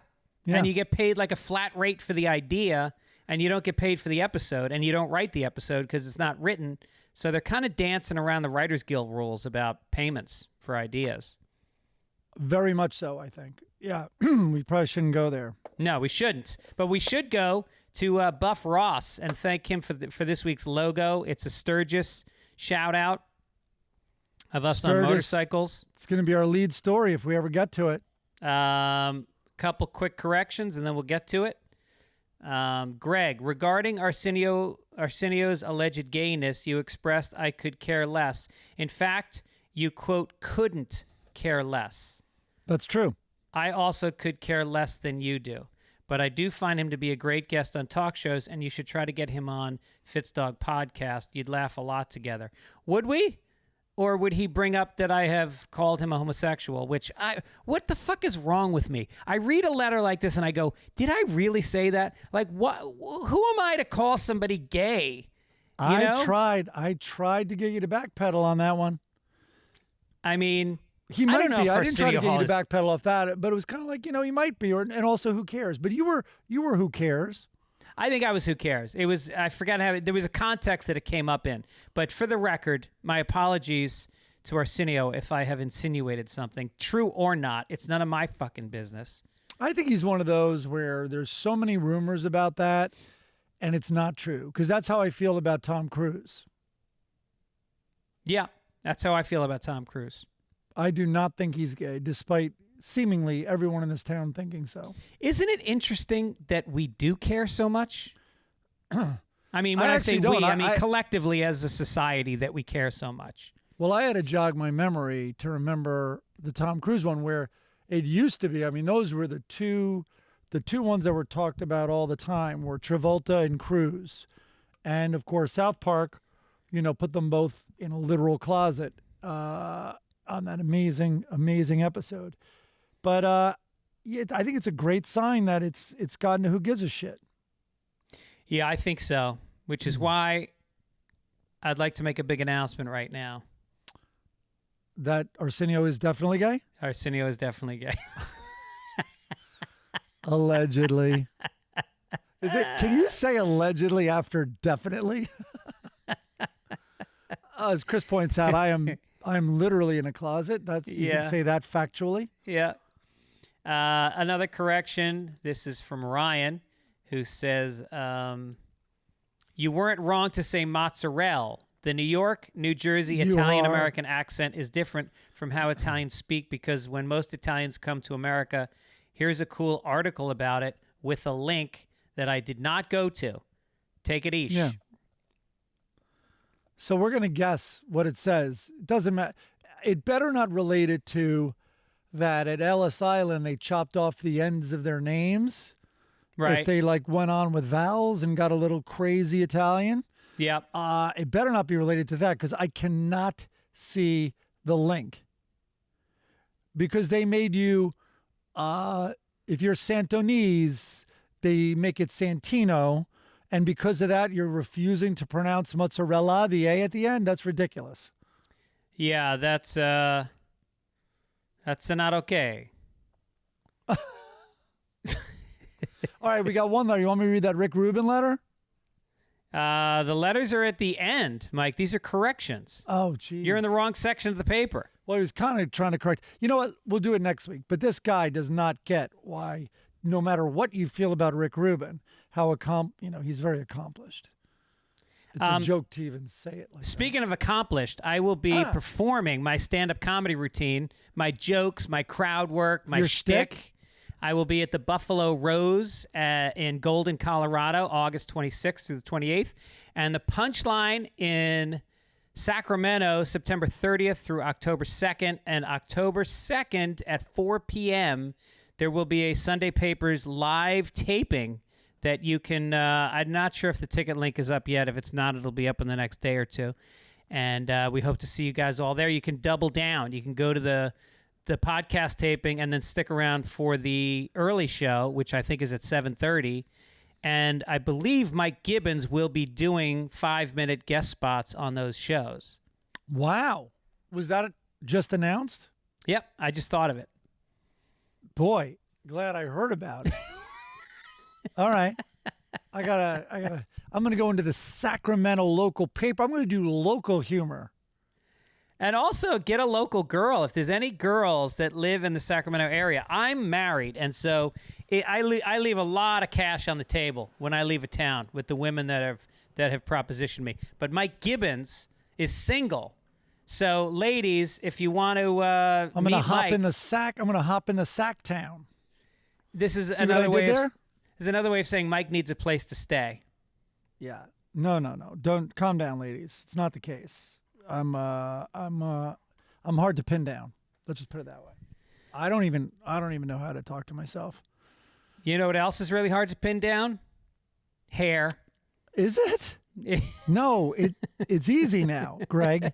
And you get paid like a flat rate for the idea, and you don't get paid for the episode, and you don't write the episode because it's not written. So they're kind of dancing around the Writers Guild rules about payments for ideas. Very much so, I think. Yeah, we probably shouldn't go there. No, we shouldn't. But we should go to Buff Ross and thank him for this week's logo. It's a Sturgis shout-out of us on motorcycles. It's going to be our lead story if we ever get to it. Couple quick corrections, and then we'll get to it. Greg, regarding Arsenio's alleged gayness, you expressed I could care less. In fact, you, quote, couldn't care less. That's true. I also could care less than you do. But I do find him to be a great guest on talk shows, and you should try to get him on Fitzdog podcast. You'd laugh a lot together. Would we? Or would he bring up that I have called him a homosexual, what the fuck is wrong with me? I read a letter like this and I go, did I really say that? Like, what? Who am I to call somebody gay? I tried to get you to backpedal on that one. I mean, he might be. I didn't try to get you to is... backpedal off that, but it was kind of like, he might be, and also who cares? But you were who cares? I think I was who cares. It was, I forgot how, there was a context that it came up in. But for the record, my apologies to Arsenio if I have insinuated something. True or not, it's none of my fucking business. I think he's one of those where there's so many rumors about that, and it's not true. Because that's how I feel about Tom Cruise. Yeah, that's how I feel about Tom Cruise. I do not think he's gay, despite seemingly everyone in this town thinking so. Isn't it interesting that we do care so much? I mean, when I say we, I mean collectively as a society that we care so much. Well, I had to jog my memory to remember the Tom Cruise one where it used to be. I mean, those were the two ones that were talked about all the time were Travolta and Cruise. And, of course, South Park, put them both in a literal closet on that amazing, amazing episode. But I think it's a great sign that it's gotten to who gives a shit. Yeah, I think so, which is why I'd like to make a big announcement right now. That Arsenio is definitely gay? Arsenio is definitely gay. Allegedly. Can you say allegedly after definitely? As Chris points out, I'm literally in a closet. You can say that factually. Yeah. Another correction. This is from Ryan, who says, you weren't wrong to say mozzarella. The New York, New Jersey Italian-American accent is different from how Italians speak because when most Italians come to America, here's a cool article about it with a link that I did not go to. Take it each. Yeah. So we're going to guess what it says. It doesn't matter. It better not relate it to that at Ellis Island they chopped off the ends of their names. Right. If they went on with vowels and got a little crazy Italian. Yep. It better not be related to that because I cannot see the link. Because they made you, if you're Santonese, they make it Santino. And because of that, you're refusing to pronounce mozzarella, the A at the end. That's ridiculous. Yeah, that's not okay. All right, we got one letter. You want me to read that Rick Rubin letter? The letters are at the end, Mike. These are corrections. Oh, geez. You're in the wrong section of the paper. Well, he was kind of trying to correct. You know what? We'll do it next week. But this guy does not get why, no matter what you feel about Rick Rubin, how he's very accomplished. It's a joke to even say it like Speaking of accomplished, I will be performing my stand-up comedy routine, my jokes, my crowd work, my shtick. I will be at the Buffalo Rose in Golden, Colorado, August 26th through the 28th. And the Punchline in Sacramento, September 30th through October 2nd. And October 2nd at 4 p.m., there will be a Sunday Papers live taping that you can, I'm not sure if the ticket link is up yet. If it's not, it'll be up in the next day or two. And we hope to see you guys all there. You can double down. You can go to the podcast taping and then stick around for the early show, which I think is at 7:30. And I believe Mike Gibbons will be doing 5-minute guest spots on those shows. Wow. Was that just announced? Yep. I just thought of it. Boy, glad I heard about it. All right. I'm going to go into the Sacramento local paper. I'm going to do local humor. And also get a local girl. If there's any girls that live in the Sacramento area, I'm married. And so I leave a lot of cash on the table when I leave a town with the women that have propositioned me. But Mike Gibbons is single. So ladies, if you want to I'm going to hop Mike, in the sack. I'm going to hop in the sack town. This is See another what I way did of, there? There's another way of saying Mike needs a place to stay. Yeah. No. Don't calm down, ladies. It's not the case. I'm I'm hard to pin down. Let's just put it that way. I don't even know how to talk to myself. You know what else is really hard to pin down? Hair. Is it? No, it's easy now, Greg.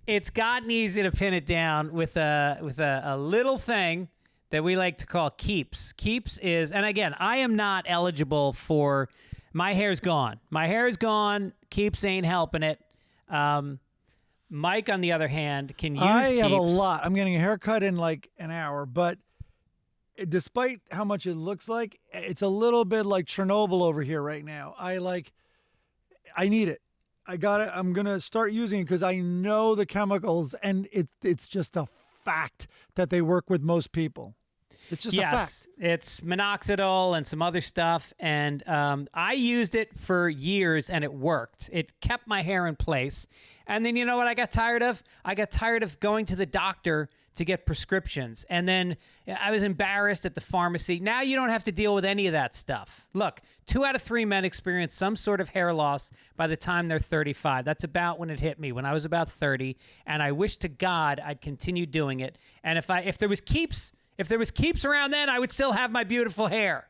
It's gotten easy to pin it down with a little thing that we like to call keeps. Keeps is, and again, I am not eligible for, my hair's gone. My hair is gone. Keeps ain't helping it. Mike, on the other hand, can use I keeps. have a lot. I'm getting a haircut in like an hour, but despite how much it looks like, it's a little bit like Chernobyl over here right now. I need it. I'm going to start using it because I know the chemicals, and it's just a fact that they work with most people. It's just a fact. It's minoxidil and some other stuff, and I used it for years, and it worked. It kept my hair in place. And then you know what I got tired of? I got tired of going to the doctor to get prescriptions. And then I was embarrassed at the pharmacy. Now you don't have to deal with any of that stuff. Look, 2 out of 3 men experience some sort of hair loss by the time they're 35. That's about when it hit me, when I was about 30. And I wish to God I'd continue doing it. And if there was keeps around then, I would still have my beautiful hair.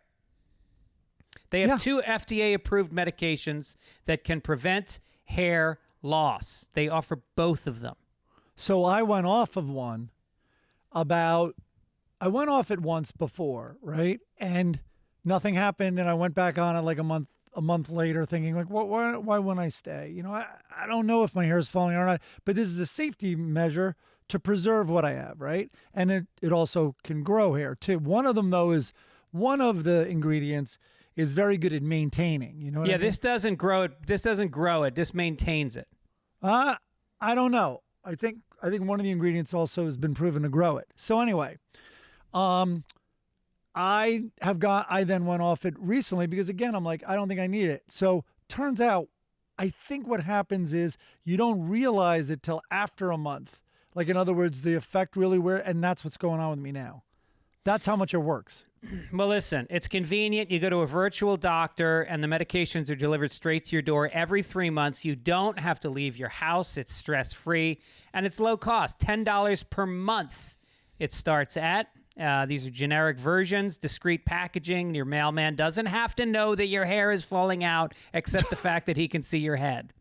They have 2 FDA-approved medications that can prevent hair loss. They offer both of them. So I went off of one I went off it once before, right? And nothing happened, and I went back on it like a month later thinking like, why wouldn't I stay? You know, I don't know if my hair is falling or not, but this is a safety measure to preserve what I have, right? And it also can grow hair too. One of them, though, is one of the ingredients is very good at maintaining. You know what I mean? This doesn't grow it. This doesn't grow it. This maintains it. I don't know. I think one of the ingredients also has been proven to grow it. So anyway, I then went off it recently because again, I'm like, I don't think I need it. So turns out, I think what happens is you don't realize it till after a month. Like in other words, the effect really and that's what's going on with me now. That's how much it works. Well, listen, it's convenient. You go to a virtual doctor and the medications are delivered straight to your door every 3 months. You don't have to leave your house. It's stress-free and it's low cost, $10 per month it starts at. These are generic versions, discreet packaging. Your mailman doesn't have to know that your hair is falling out except the fact that he can see your head.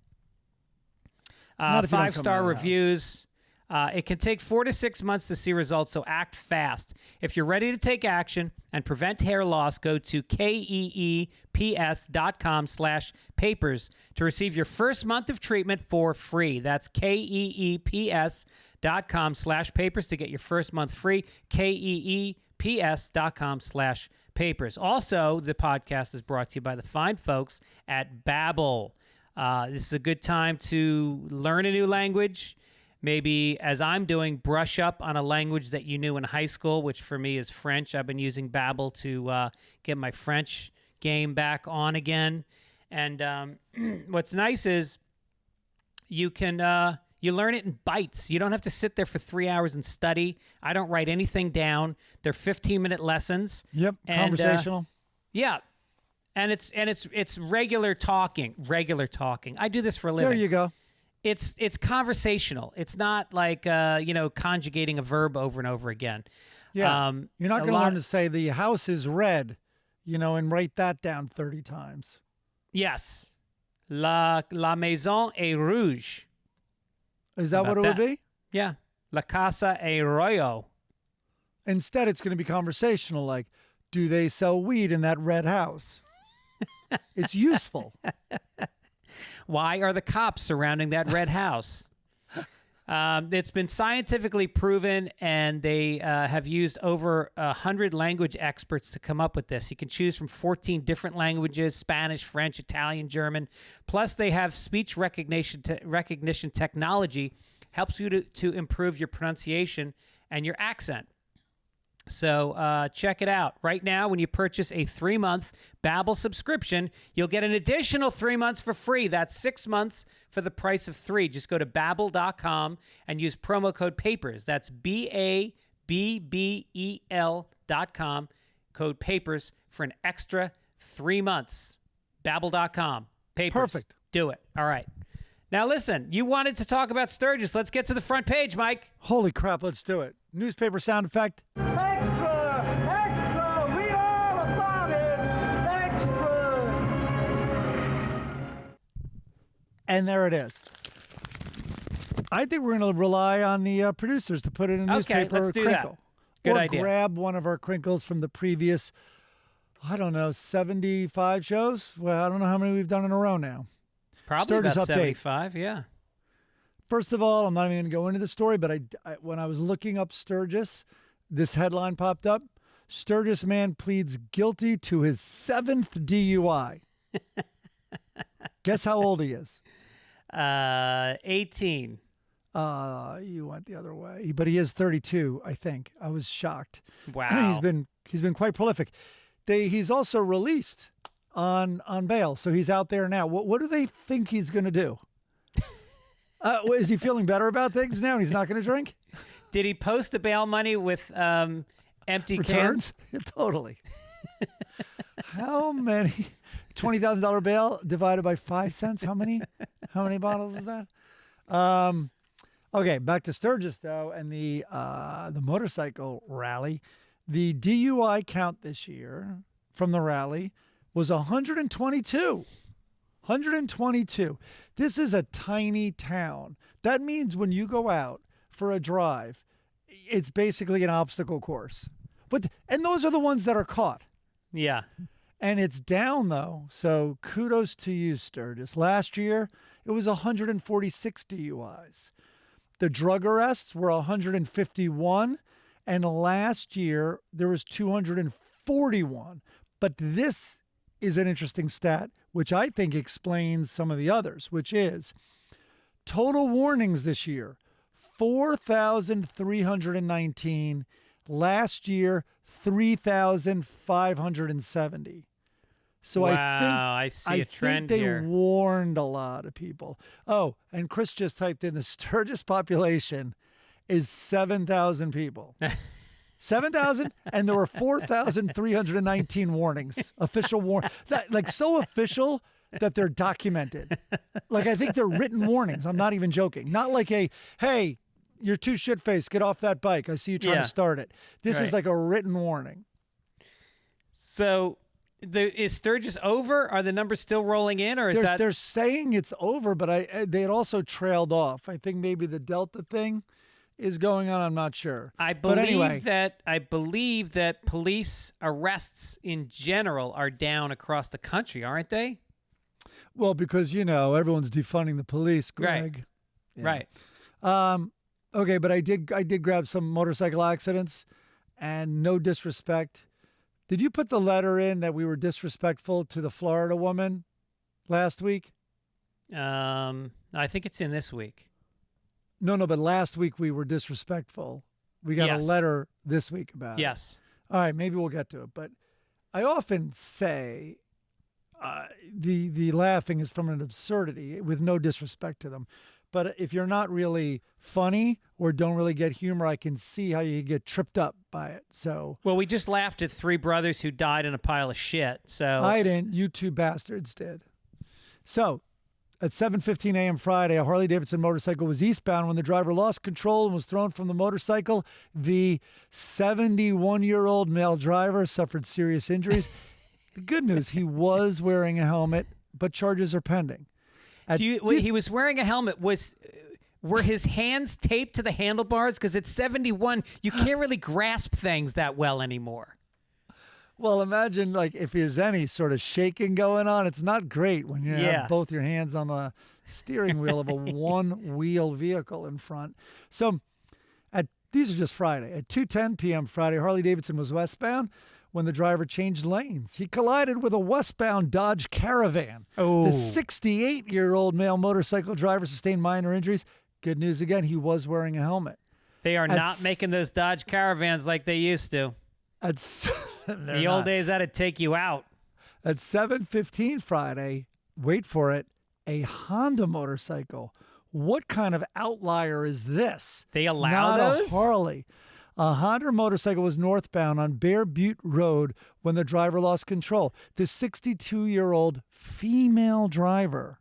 5-star reviews. It can take 4 to 6 months to see results, so act fast. If you're ready to take action and prevent hair loss, go to keeps.com/papers to receive your first month of treatment for free. That's keeps.com/papers to get your first month free. keeps.com/papers. Also, the podcast is brought to you by the fine folks at Babbel. This is a good time to learn a new language. Maybe, as I'm doing, brush up on a language that you knew in high school, which for me is French. I've been using Babbel to get my French game back on again. And what's nice is you can you learn it in bites. You don't have to sit there for 3 hours and study. I don't write anything down. They're 15-minute lessons. Yep, and, conversational. Yeah, and it's regular talking. Regular talking. I do this for a living. There you go. It's conversational. It's not like conjugating a verb over and over again. Yeah, you're not going to learn to say the house is red, and write that down 30 times. Yes, la maison est rouge. Is that what it would be? Yeah, la casa est royo. Instead, it's going to be conversational. Like, do they sell weed in that red house? It's useful. Why are the cops surrounding that red house? It's been scientifically proven, and they have used over 100 language experts to come up with this. You can choose from 14 different languages: Spanish, French, Italian, German. Plus, they have speech recognition technology, helps you to improve your pronunciation and your accent. So check it out. Right now, when you purchase a 3-month Babbel subscription, you'll get an additional 3 months for free. That's 6 months for the price of 3. Just go to Babbel.com and use promo code PAPERS. That's BABBEL.com, code PAPERS for an extra 3 months. Babbel.com. Papers. Perfect. Do it. All right. Now, listen, you wanted to talk about Sturgis. Let's get to the front page, Mike. Holy crap, let's do it. Newspaper sound effect. Extra! Extra! Read all about it! Extra! And there it is. I think we're going to rely on the producers to put it in a newspaper let's do crinkle. that. Good or idea. Grab one of our crinkles from the previous, I don't know, 75 shows? Well, I don't know how many we've done in a row now. Probably Sturgis about update. 75, yeah. First of all, I'm not even going to go into the story, but I when I was looking up Sturgis, this headline popped up. Sturgis man pleads guilty to his 7th DUI. Guess how old he is? 18. You went the other way, but he is 32, I think. I was shocked. Wow. He's been quite prolific. He's also released on bail, so he's out there now. What do they think he's going to do? Is he feeling better about things now? He's not going to drink? Did he post the bail money with empty Returns? cans? Totally. How many? $20,000 bail divided by 5 cents. How many bottles is that? Okay, back to Sturgis though, and the motorcycle rally. The DUI count this year from the rally was 122. 122. This is a tiny town. That means when you go out for a drive, it's basically an obstacle course. And those are the ones that are caught. Yeah. And it's down though. So kudos to you, Sturgis. Last year, it was 146 DUIs. The drug arrests were 151. And last year, there was 241. But this is an interesting stat, which I think explains some of the others, which is total warnings this year, 4,319. Last year, 3,570. So wow, I see a trend think they here. warned a lot of people. Oh, and Chris just typed in the Sturgis population is 7,000 people. 7,000, and there were 4,319 warnings. Official warning. Like so official that they're documented. Like I think they're written warnings. I'm not even joking. Not like hey, you're too shit-faced. Get off that bike. I see you trying to start it. This is like a written warning. So is Sturgis over? Are the numbers still rolling in, or is They're saying it's over, but they had also trailed off. I think maybe the Delta thing is going on. I'm not sure. I believe that police arrests in general are down across the country, aren't they? Well, because everyone's defunding the police, Greg. Right. Okay, but I did grab some motorcycle accidents, and no disrespect. Did you put the letter in that we were disrespectful to the Florida woman last week? I think it's in this week. No, but last week we were disrespectful. We got a letter this week about it. Yes. All right, maybe we'll get to it. But I often say the laughing is from an absurdity with no disrespect to them. But if you're not really funny or don't really get humor, I can see how you get tripped up by it. So well, we just laughed at 3 brothers who died in a pile of shit. So I didn't. You two bastards did. So at 7:15 a.m. Friday, a Harley-Davidson motorcycle was eastbound when the driver lost control and was thrown from the motorcycle. The 71-year-old male driver suffered serious injuries. The good news, he was wearing a helmet, but charges are pending. He was wearing a helmet. Were his hands taped to the handlebars? Because at 71, you can't really grasp things that well anymore. Well, imagine like if there's any sort of shaking going on. It's not great when you have both your hands on the steering wheel of a one-wheel vehicle in front. So these are just Friday. At 2:10 p.m. Friday, Harley-Davidson was westbound when the driver changed lanes. He collided with a westbound Dodge Caravan. Oh. The 68-year-old male motorcycle driver sustained minor injuries. Good news again, he was wearing a helmet. They are not making those Dodge Caravans like they used to. The old days, that'd take you out. At 7:15 Friday, wait for it, a Honda motorcycle. What kind of outlier is this? They allow Not those? a Harley. A Honda motorcycle was northbound on Bear Butte Road when the driver lost control. The 62-year-old female driver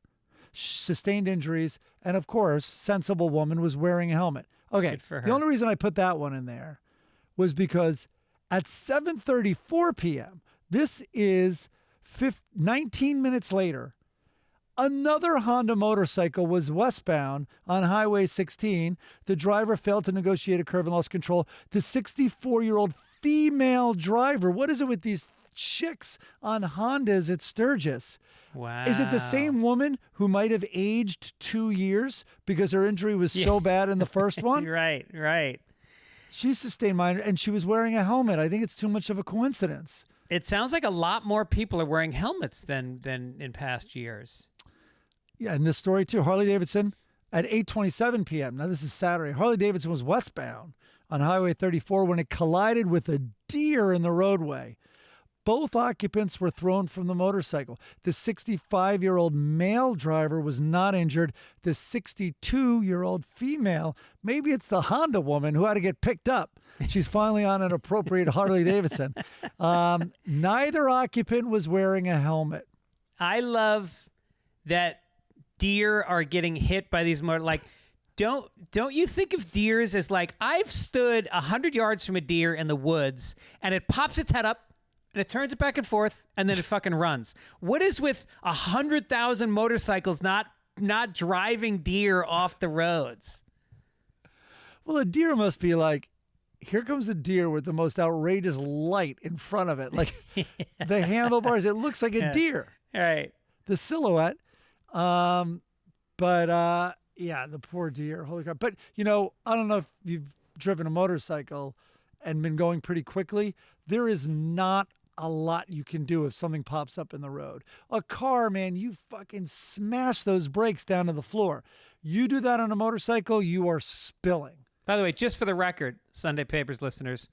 sustained injuries, and of course, sensible woman was wearing a helmet. Okay, Good for the her. only reason I put that one in there was because at 7:34 p.m., this is 19 minutes later, another Honda motorcycle was westbound on Highway 16. The driver failed to negotiate a curve and lost control. The 64-year-old female driver, what is it with these chicks on Hondas at Sturgis? Wow. Is it the same woman who might have aged 2 years because her injury was so bad in the first one? Right. She sustained minor, and she was wearing a helmet. I think it's too much of a coincidence. It sounds like a lot more people are wearing helmets than in past years. Yeah, and this story too. Harley Davidson at 8:27 p.m. Now this is Saturday. Harley Davidson was westbound on Highway 34 when it collided with a deer in the roadway. Both occupants were thrown from the motorcycle. The 65-year-old male driver was not injured. The 62-year-old female, maybe it's the Honda woman who had to get picked up. She's finally on an appropriate Harley Davidson. Neither occupant was wearing a helmet. I love that deer are getting hit by these don't you think of deers as like, I've stood 100 yards from a deer in the woods and it pops its head up and it turns it back and forth and then it fucking runs. What is with 100,000 motorcycles not driving deer off the roads? Well, a deer must be like, here comes a deer with the most outrageous light in front of it. Like the handlebars, it looks like a deer. Right. The silhouette. Yeah, the poor deer. Holy crap. But, I don't know if you've driven a motorcycle and been going pretty quickly. There is not a lot you can do if something pops up in the road. A car, man, you fucking smash those brakes down to the floor. You do that on a motorcycle, you are spilling. By the way, just for the record, Sunday Papers listeners,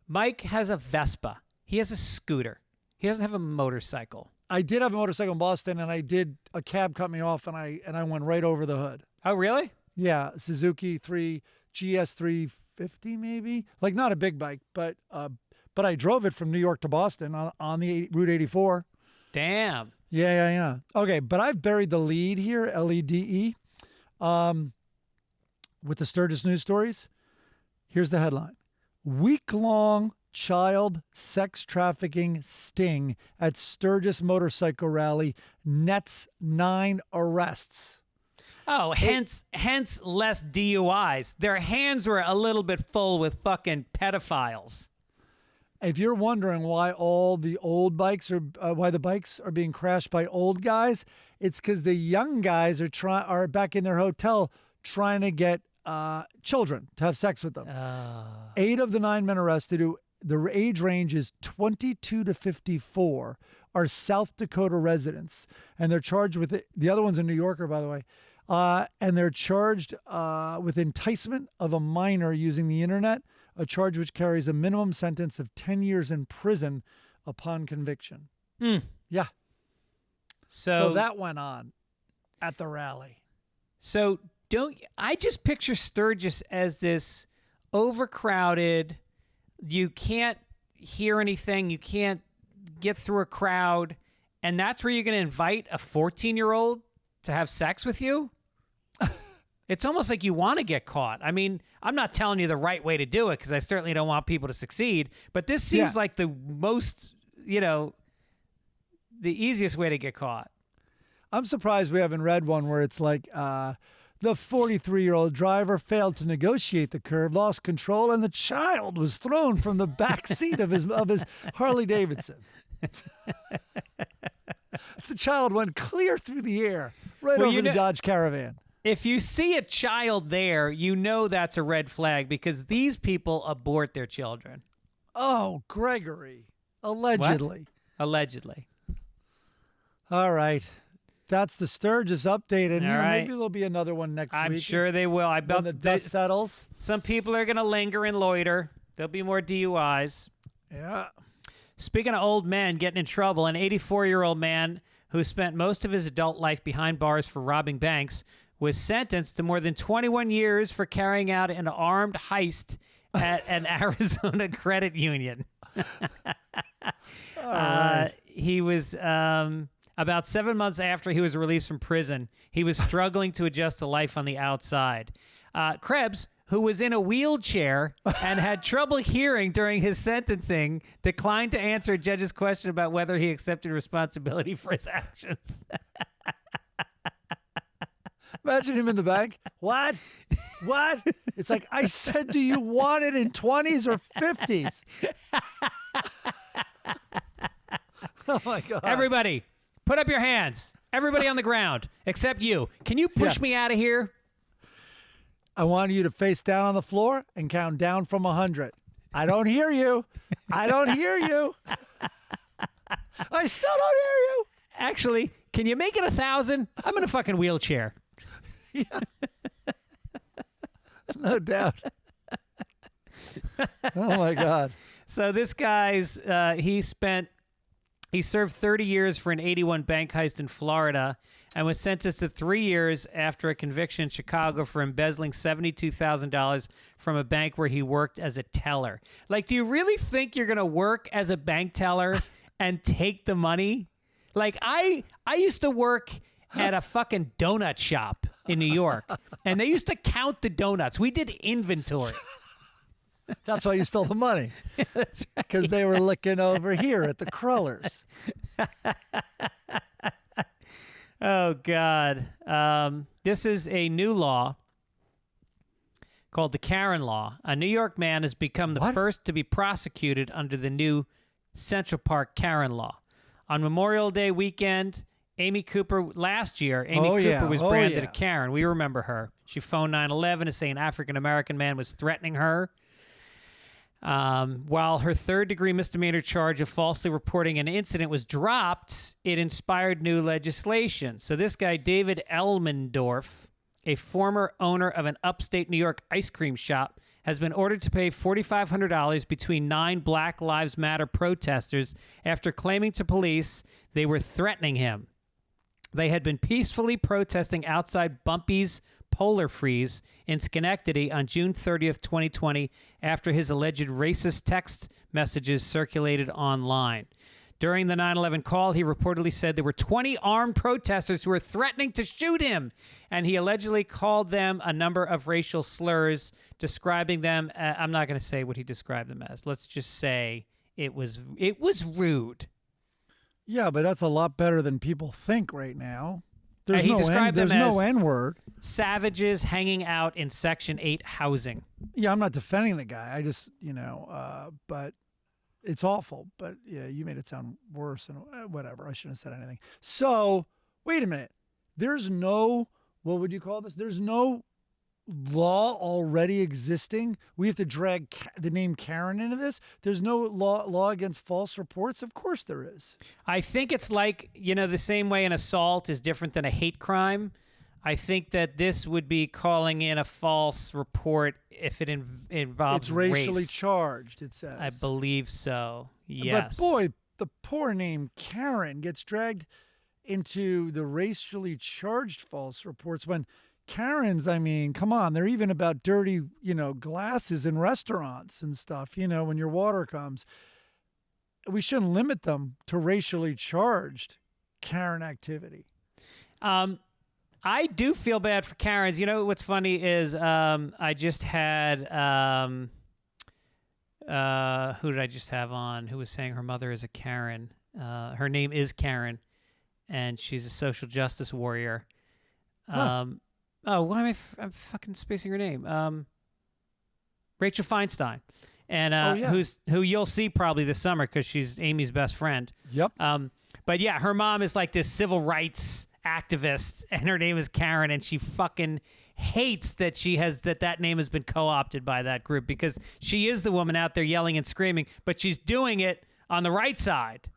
Mike has a Vespa. He has a scooter. He doesn't have a motorcycle. I did have a motorcycle in Boston, and a cab cut me off, and I went right over the hood. Oh, really? Yeah, Suzuki GS 350 maybe. Like not a big bike, but I drove it from New York to Boston on the Route 84. Damn. Yeah. Okay, but I've buried the lead here, LEDE, with the Sturgis news stories. Here's the headline. Week-long child sex trafficking sting at Sturgis motorcycle rally nets 9 arrests. Oh, hence less DUIs. Their hands were a little bit full with fucking pedophiles. If you're wondering why all the old bikes why the bikes are being crashed by old guys, it's because the young guys are back in their hotel trying to get children to have sex with them. 8 of the 9 men arrested, who the age range is 22 to 54, are South Dakota residents, and they're charged with it. The other one's a New Yorker, by the way. And they're charged with enticement of a minor using the internet, a charge which carries a minimum sentence of 10 years in prison upon conviction. Yeah. So that went on at the rally. So I just picture Sturgis as this overcrowded, you can't hear anything, you can't get through a crowd, and that's where you're going to invite a 14-year-old to have sex with you? It's almost like you want to get caught. I mean, I'm not telling you the right way to do it because I certainly don't want people to succeed, but this seems like the most, the easiest way to get caught. I'm surprised we haven't read one where it's like the 43-year-old driver failed to negotiate the curve, lost control, and the child was thrown from the back seat of his Harley Davidson. The child went clear through the air, right over the Dodge Caravan. If you see a child there, you know that's a red flag because these people abort their children. Oh, Gregory. Allegedly. What? Allegedly. All right. That's the Sturgis update. And right. Maybe there'll be another one next week. I'm sure they will. I bet when the dust settles. Some people are going to linger and loiter. There'll be more DUIs. Yeah. Speaking of old men getting in trouble, an 84-year-old man who spent most of his adult life behind bars for robbing banks was sentenced to more than 21 years for carrying out an armed heist at an Arizona credit union. Right. He was About 7 months after he was released from prison, he was struggling to adjust to life on the outside. Krebs, who was in a wheelchair and had trouble hearing during his sentencing, declined to answer a judge's question about whether he accepted responsibility for his actions. Imagine him in the bank. What? What? It's like, I said, do you want it in 20s or 50s? Oh, my God. Everybody, put up your hands. Everybody on the ground, except you. Can you push me out of here? I want you to face down on the floor and count down from 100. I don't hear you. I don't hear you. I still don't hear you. Actually, can you make it 1,000? I'm in a fucking wheelchair. Yeah. No doubt. Oh, my God. So this guy's, he served 30 years for an 81 bank heist in Florida and was sentenced to 3 years after a conviction in Chicago for embezzling $72,000 from a bank where he worked as a teller. Like, do you really think you're going to work as a bank teller and take the money? Like, I used to work at a fucking donut shop in New York, and they used to count the donuts. We did inventory. That's why you stole the money. That's right. Because they were looking over here at the crullers. Oh, God. This is a new law called the Karen Law. A New York man has become the first to be prosecuted under the new Central Park Karen Law. On Memorial Day weekend, Amy Cooper was branded a Karen. We remember her. She phoned 911 to say an African-American man was threatening her. While her third-degree misdemeanor charge of falsely reporting an incident was dropped, it inspired new legislation. So this guy, David Elmendorf, a former owner of an upstate New York ice cream shop, has been ordered to pay $4,500 between 9 Black Lives Matter protesters after claiming to police they were threatening him. They had been peacefully protesting outside Bumpy's Polar Freeze in Schenectady on June 30th, 2020, after his alleged racist text messages circulated online. During the 9/11 call, he reportedly said there were 20 armed protesters who were threatening to shoot him, and he allegedly called them a number of racial slurs, describing them. I'm not going to say what he described them as. Let's just say it was rude. Yeah, but that's a lot better than people think right now. There's He described them no as N-word. Savages hanging out in Section 8 housing. Yeah, I'm not defending the guy. I just, but it's awful. But yeah, you made it sound worse and whatever. I shouldn't have said anything. So wait a minute. There's no, what would you call this? There's no law already existing. We have to drag the name Karen into this. There's no law against false reports. Of course there is. I think it's like, the same way an assault is different than a hate crime. I think that this would be calling in a false report if it involves It's racially race. charged, it says. I believe so. Yes. But boy, the poor name Karen gets dragged into the racially charged false reports when Karens, I mean, come on, they're even about dirty, glasses in restaurants and stuff, when your water comes. We shouldn't limit them to racially charged Karen activity. I do feel bad for Karens. You know what's funny is I just had who did I just have on who was saying her mother is a Karen. Her name is Karen, and she's a social justice warrior. Oh, why am I'm fucking spacing her name? Rachel Feinstein, and who you'll see probably this summer because she's Amy's best friend. Yep. But yeah, her mom is like this civil rights activist, and her name is Karen, and she fucking hates that that name has been co-opted by that group because she is the woman out there yelling and screaming, but she's doing it on the right side.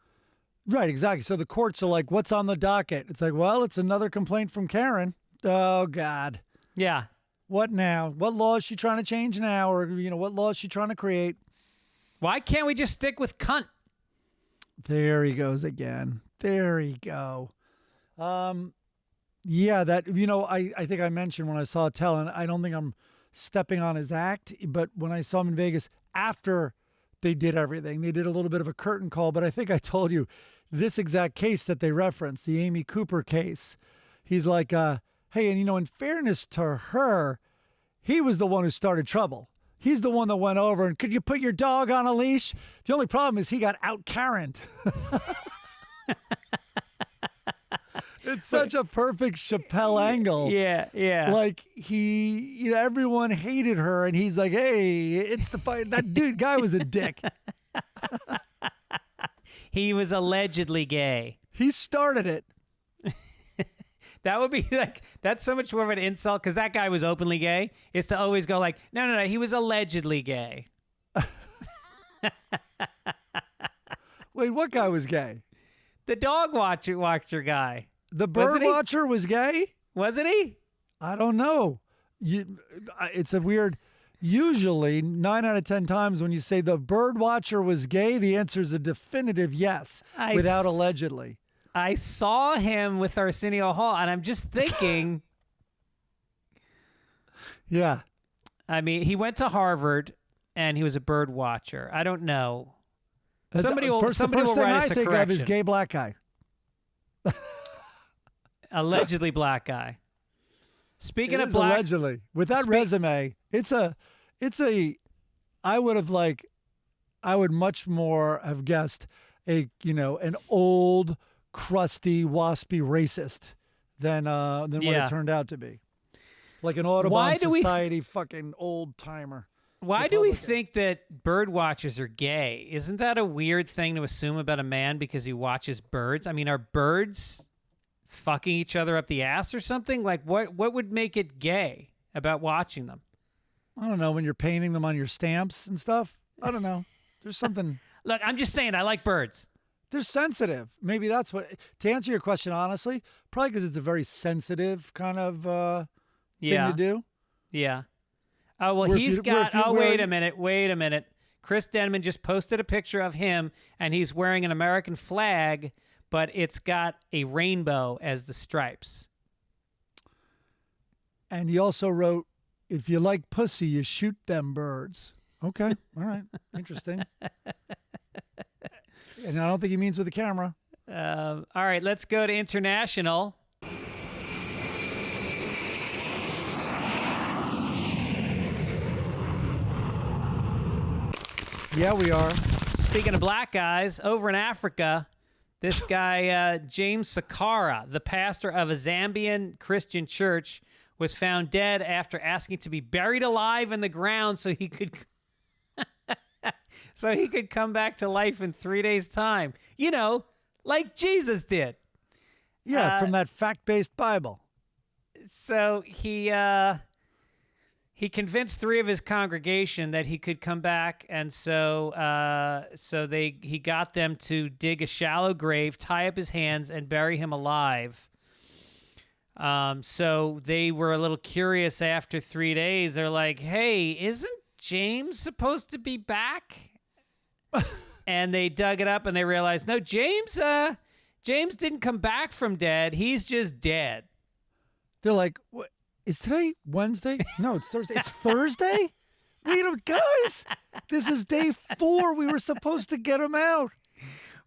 Right, exactly. So the courts are like, what's on the docket? It's like, well, it's another complaint from Karen. Oh, God. Yeah. What now? What law is she trying to change now? Or, what law is she trying to create? Why can't we just stick with cunt? There he goes again. There he go. Yeah, that, I think I mentioned when I saw Tell, and I don't think I'm stepping on his act, but when I saw him in Vegas, after they did everything, they did a little bit of a curtain call, but I think I told you, this exact case that they referenced, the Amy Cooper case. He's like, hey, and in fairness to her, he was the one who started trouble. He's the one that went over and could you put your dog on a leash? The only problem is he got out Karen'd. It's such a perfect Chappelle angle. Yeah, yeah. Like everyone hated her, and he's like, "Hey, it's the fight. That guy was a dick. He was allegedly gay. He started it." That would be like, that's so much more of an insult because that guy was openly gay. Is to always go like, no, he was allegedly gay. Wait, what guy was gay? The dog watcher guy. The bird watcher was gay? Wasn't he? I don't know. It's a weird. Usually, 9 out of 10 times when you say the bird watcher was gay, the answer is a definitive yes, without allegedly. I saw him with Arsenio Hall, and I'm just thinking. Yeah. I mean, he went to Harvard, and he was a bird watcher. I don't know. Somebody will the first write thing us a I think correction. of is gay black guy. Allegedly black guy. Speaking of black, allegedly, with that resume, it's a. I would much more have guessed an old, crusty, waspy racist than what it turned out to be, like an Audubon Society fucking old timer. Why do we think that bird watchers are gay? Isn't that a weird thing to assume about a man because he watches birds? I mean, are birds fucking each other up the ass or something? Like, what would make it gay about watching them? I don't know, when you're painting them on your stamps and stuff. I don't know. There's something. Look, I'm just saying I like birds. They're sensitive. Maybe that's what. To answer your question honestly, probably because it's a very sensitive kind of thing to do. Yeah. Oh, well, wait a minute. Chris Denman just posted a picture of him, and he's wearing an American flag, but it's got a rainbow as the stripes. And he also wrote, if you like pussy, you shoot them birds. Okay. All right. Interesting. And I don't think he means with the camera. All right. Let's go to international. Yeah, we are. Speaking of black guys, over in Africa, this guy, James Sakara, the pastor of a Zambian Christian church, was found dead after asking to be buried alive in the ground so he could come back to life in 3 days' time. Like Jesus did. Yeah, from that fact-based Bible. So he convinced 3 of his congregation that he could come back, and so he got them to dig a shallow grave, tie up his hands, and bury him alive. So they were a little curious after 3 days. They're like, "Hey, isn't James supposed to be back?" And they dug it up, and they realized, no, James didn't come back from dead. He's just dead. They're like, what? Is today Wednesday? No, it's Thursday. It's Thursday? Wait, guys, this is day 4. We were supposed to get him out.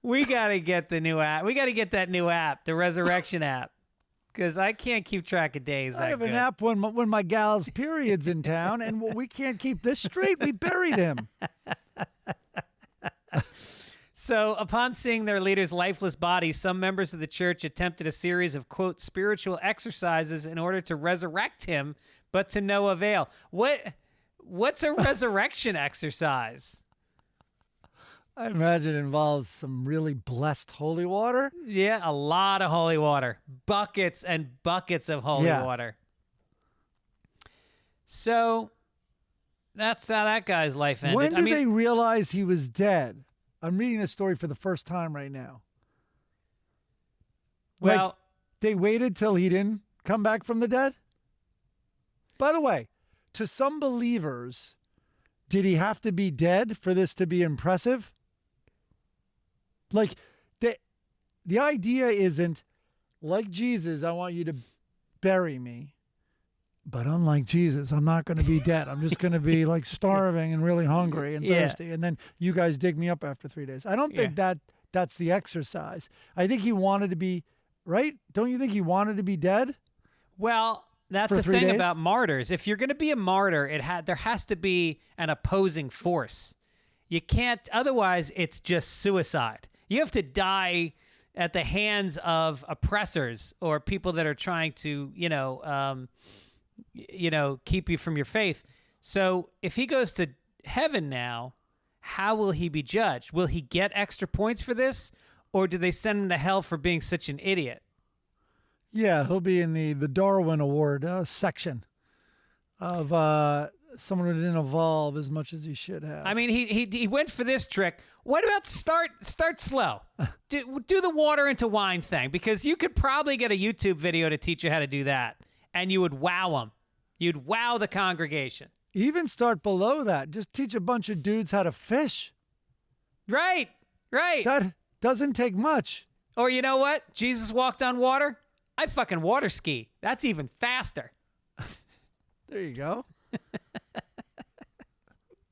We got to get the new app. We got to get that new app, the Resurrection app, because I can't keep track of days. I have an app when my gal's period's in town, and we can't keep this straight. We buried him. So upon seeing their leader's lifeless body, some members of the church attempted a series of, quote, spiritual exercises in order to resurrect him, but to no avail. What's a resurrection exercise? I imagine it involves some really blessed holy water. Yeah, a lot of holy water. Buckets and buckets of holy water. So that's how that guy's life ended. When did they realize he was dead? I'm reading this story for the first time right now. Well, they waited till he didn't come back from the dead? By the way, to some believers, did he have to be dead for this to be impressive? Like, the idea isn't, like Jesus, I want you to bury me. But unlike Jesus, I'm not going to be dead. I'm just going to be like starving and really hungry and thirsty. And then you guys dig me up after 3 days. I don't think that's the exercise. I think he wanted to be, right? Don't you think he wanted to be dead? Well, that's For the 3 thing days? about martyrs. If you're going to be a martyr, there has to be an opposing force. You can't, otherwise it's just suicide. You have to die at the hands of oppressors or people that are trying to, keep you from your faith. So if he goes to heaven now, how will he be judged? Will he get extra points for this, or do they send him to hell for being such an idiot? Yeah, he'll be in the Darwin Award section of someone who didn't evolve as much as he should have. I mean, he went for this trick. What about start slow? Do the water into wine thing, because you could probably get a YouTube video to teach you how to do that, and you would wow them. You'd wow the congregation. Even start below that. Just teach a bunch of dudes how to fish. Right. That doesn't take much. Or you know what? Jesus walked on water. I fucking water ski. That's even faster. There you go.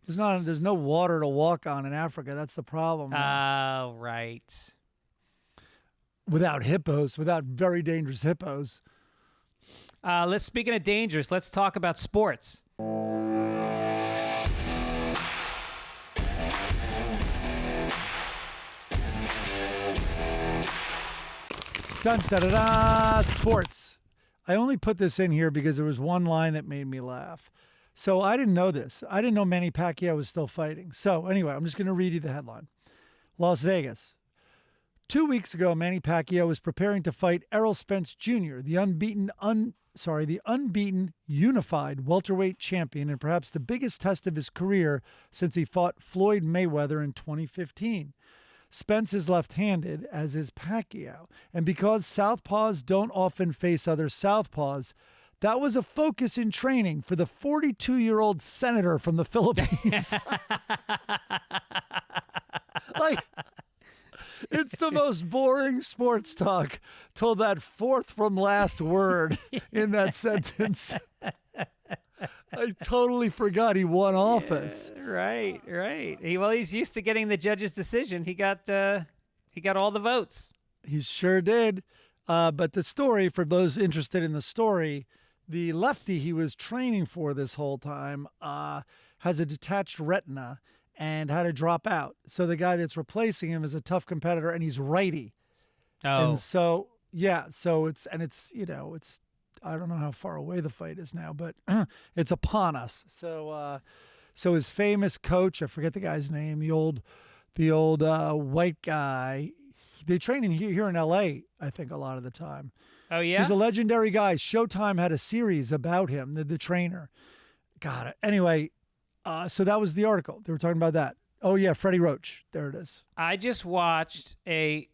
There's no water to walk on in Africa. That's the problem. Oh, right. Without very dangerous hippos. Speaking of dangerous, let's talk about sports. Dun, da, da, da, sports. I only put this in here because there was one line that made me laugh. So I didn't know this. I didn't know Manny Pacquiao was still fighting. So anyway, I'm just going to read you the headline. Las Vegas. 2 weeks ago, Manny Pacquiao was preparing to fight Errol Spence Jr., the unbeaten unified welterweight champion, and perhaps the biggest test of his career since he fought Floyd Mayweather in 2015. Spence is left-handed, as is Pacquiao, and because southpaws don't often face other southpaws, that was a focus in training for the 42-year-old senator from the Philippines. Like, it's the most boring sports talk till that fourth from last word in that sentence. I totally forgot he won office. Right. He's used to getting the judge's decision. He got all the votes. He sure did. But the story, for those interested in the story, the lefty he was training for this whole time has a detached retina and had to drop out. So the guy that's replacing him is a tough competitor, and he's righty. Oh. And so, yeah, it's I don't know how far away the fight is now, but it's upon us. So his famous coach, I forget the guy's name, the old white guy, they train here in LA, I think, a lot of the time. Oh, yeah? He's a legendary guy. Showtime had a series about him, the trainer. Got it. Anyway, so that was the article. They were talking about that. Oh, yeah, Freddie Roach. There it is. I just watched a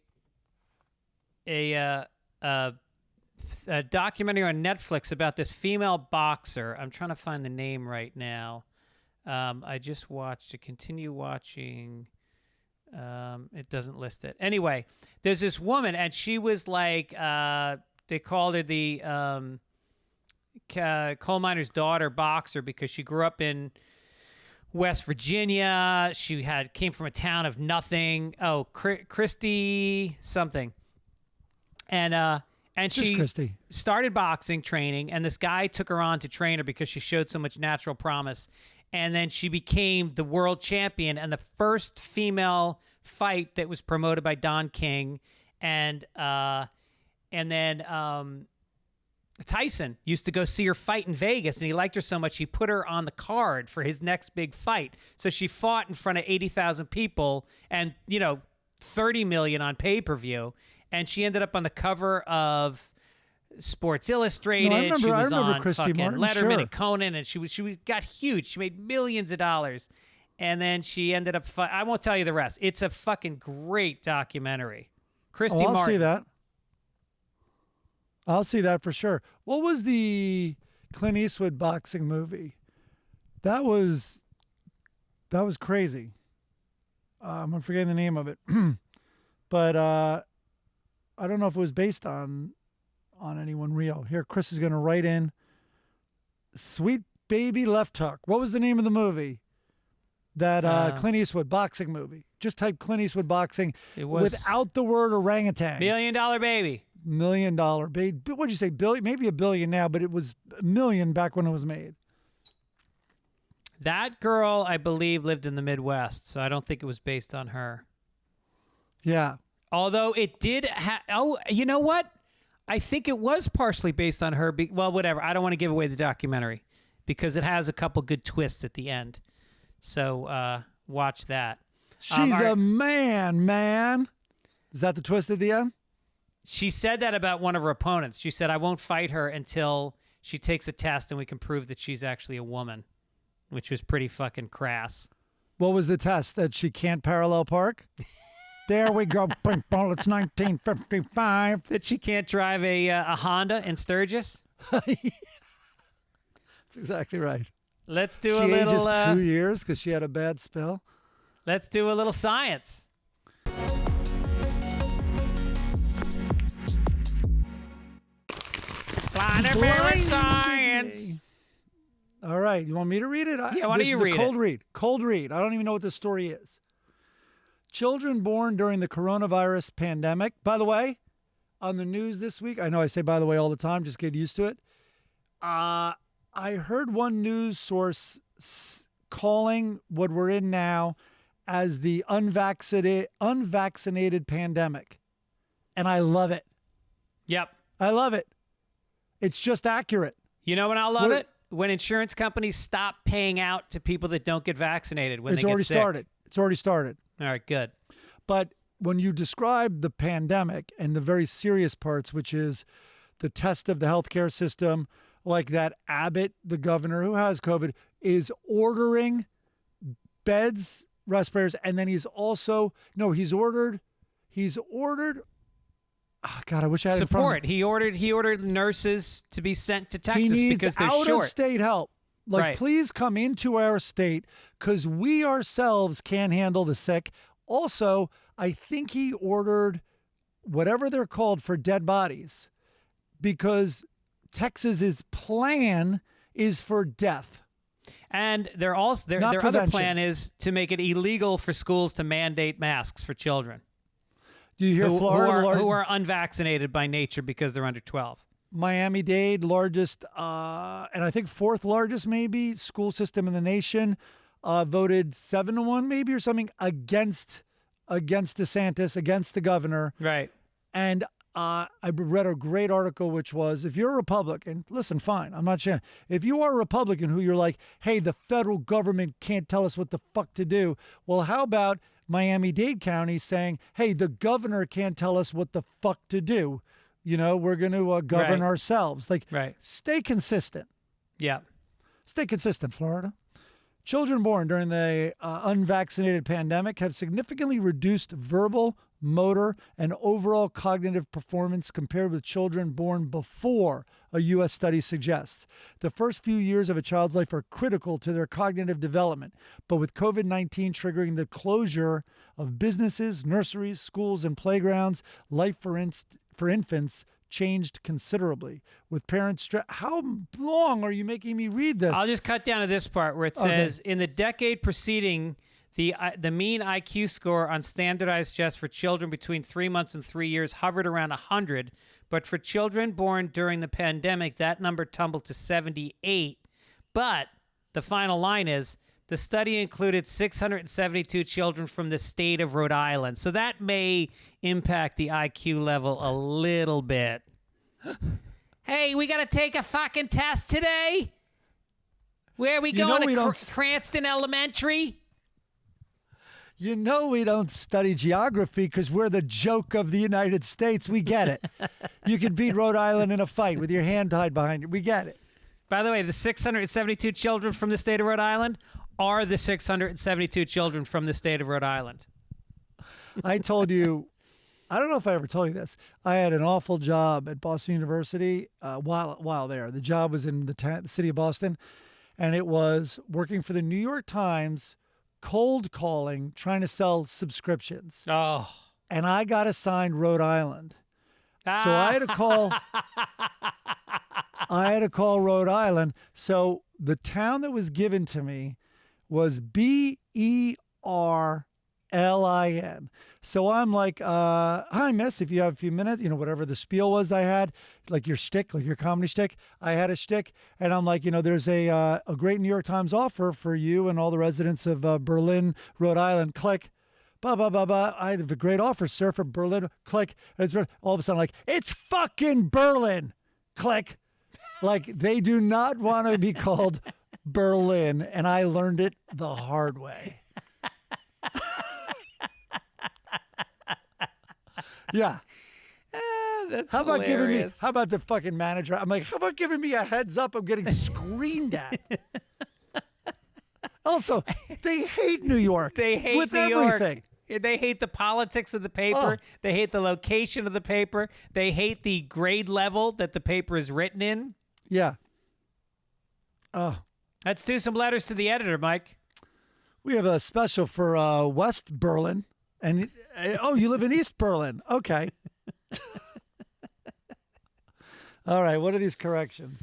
documentary on Netflix about this female boxer. I'm trying to find the name right now. I just watched it. Continue watching. It doesn't list it. Anyway, there's this woman, and she was like, they called her the coal miner's daughter boxer because she grew up in West Virginia. She came from a town of nothing. Oh, Christy something. And she started boxing training, and this guy took her on to train her because she showed so much natural promise. And then she became the world champion and the first female fight that was promoted by Don King. And then Tyson used to go see her fight in Vegas, and he liked her so much he put her on the card for his next big fight. So she fought in front of 80,000 people and, $30 million on pay-per-view. And she ended up on the cover of Sports Illustrated. No, I remember, she was on Christy fucking Martin, Letterman sure. and Conan, and she got huge. She made millions of dollars. And then she ended up I won't tell you the rest. It's a fucking great documentary. Christy I'll Martin. see that. I'll see that for sure. What was the Clint Eastwood boxing movie? That was crazy. I'm forgetting the name of it. But I don't know if it was based on anyone real. Here, Chris is going to write in Sweet Baby Left Hook. What was the name of the movie? That Clint Eastwood boxing movie. Just type Clint Eastwood boxing It was without the word orangutan. $1 Million Baby. $1 million baby. What'd you say? Billion? Maybe $1 billion now, but it was $1 million back when it was made. That girl, I believe, lived in the Midwest, so I don't think it was based on her. Yeah. Although it did oh, you know what? I think it was partially based on her. Well, whatever. I don't want to give away the documentary because it has a couple good twists at the end. So watch that. She's a man. Is that the twist at the end? She said that about one of her opponents. She said, I won't fight her until she takes a test and we can prove that she's actually a woman, which was pretty fucking crass. What was the test? That she can't parallel park? There we go. Ball, it's 1955. That she can't drive a Honda in Sturgis? That's exactly right. Let's do she a little... ages 2 years because she had a bad spell. Let's do a little science. Blind science. All right. You want me to read it? Yeah, why don't you read it? Cold read. Cold read. I don't even know what the story is. Children born during the coronavirus pandemic. By the way, on the news this week, I know I say by the way all the time, just get used to it. I heard one news source calling what we're in now as the unvaccinated pandemic. And I love it. Yep. I love it. It's just accurate. You know when I love it? When insurance companies stop paying out to people that don't get vaccinated when they get sick. It's already started. All right, good. But when you describe the pandemic and the very serious parts, which is the test of the healthcare system, like that Abbott, the governor who has COVID, is ordering beds, respirators, and then he's ordered, oh God, I wish I had support. He ordered nurses to be sent to Texas because they're short. He needs out-of-state help. Like, right. Please come into our state because we ourselves can't handle the sick. Also, I think he ordered whatever they're called for dead bodies because Texas's plan is for death. And their other plan is to make it illegal for schools to mandate masks for children. Do you hear Florida? Who are unvaccinated by nature because they're under 12. Miami-Dade, largest, and I think fourth largest maybe school system in the nation, voted 7-1 maybe or something against DeSantis, against the governor. Right. And I read a great article, which was, if you're a Republican, listen, fine, I'm not sure. If you are a Republican who you're like, hey, the federal government can't tell us what the fuck to do. Well, how about Miami-Dade County saying, hey, the governor can't tell us what the fuck to do. You know, we're going to govern ourselves. Like, stay consistent. Yeah. Stay consistent, Florida. Children born during the unvaccinated pandemic have significantly reduced verbal, motor, and overall cognitive performance compared with children born before, a U.S. study suggests. The first few years of a child's life are critical to their cognitive development, but with COVID-19 triggering the closure of businesses, nurseries, schools, and playgrounds, life for infants changed considerably. With parents how long are you making me read this? I'll just cut down to this part where it says, in the decade preceding the mean IQ score on standardized tests for children between 3 months and 3 years hovered around 100, but for children born during the pandemic, that number tumbled to 78. But the final line is, the study included 672 children from the state of Rhode Island. So that may impact the IQ level a little bit. Hey, we got to take a fucking test today? Where are we going to Cranston Elementary? You know we don't study geography because we're the joke of the United States. We get it. You can beat Rhode Island in a fight with your hand tied behind you. We get it. By the way, the 672 children from the state of Rhode Island are the 672 children from the state of Rhode Island. I told you, I don't know if I ever told you this. I had an awful job at Boston University while there. The job was in the city of Boston, and it was working for the New York Times, cold calling, trying to sell subscriptions. Oh. And I got assigned Rhode Island. So I had to call Rhode Island. So the town that was given to me was BER L-I-N. So I'm like, hi, miss, if you have a few minutes, whatever the spiel was I had, like your shtick, like your comedy shtick. I had a shtick, and I'm like, there's a great New York Times offer for you and all the residents of Berlin, Rhode Island. Click. Blah, blah, blah, blah. I have a great offer, sir, for Berlin. Click. And it's all of a sudden like, it's fucking Berlin. Click. Like, they do not want to be called Berlin, and I learned it the hard way. Yeah. That's how about hilarious. how about the fucking manager? I'm like, how about giving me a heads up? I'm getting screamed at. Also, they hate New York. They hate with New everything. York. They hate the politics of the paper. Oh. They hate the location of the paper. They hate the grade level that the paper is written in. Yeah. Oh. Let's do some letters to the editor, Mike. We have a special for West Berlin. And you live in East Berlin. Okay. All right. What are these corrections?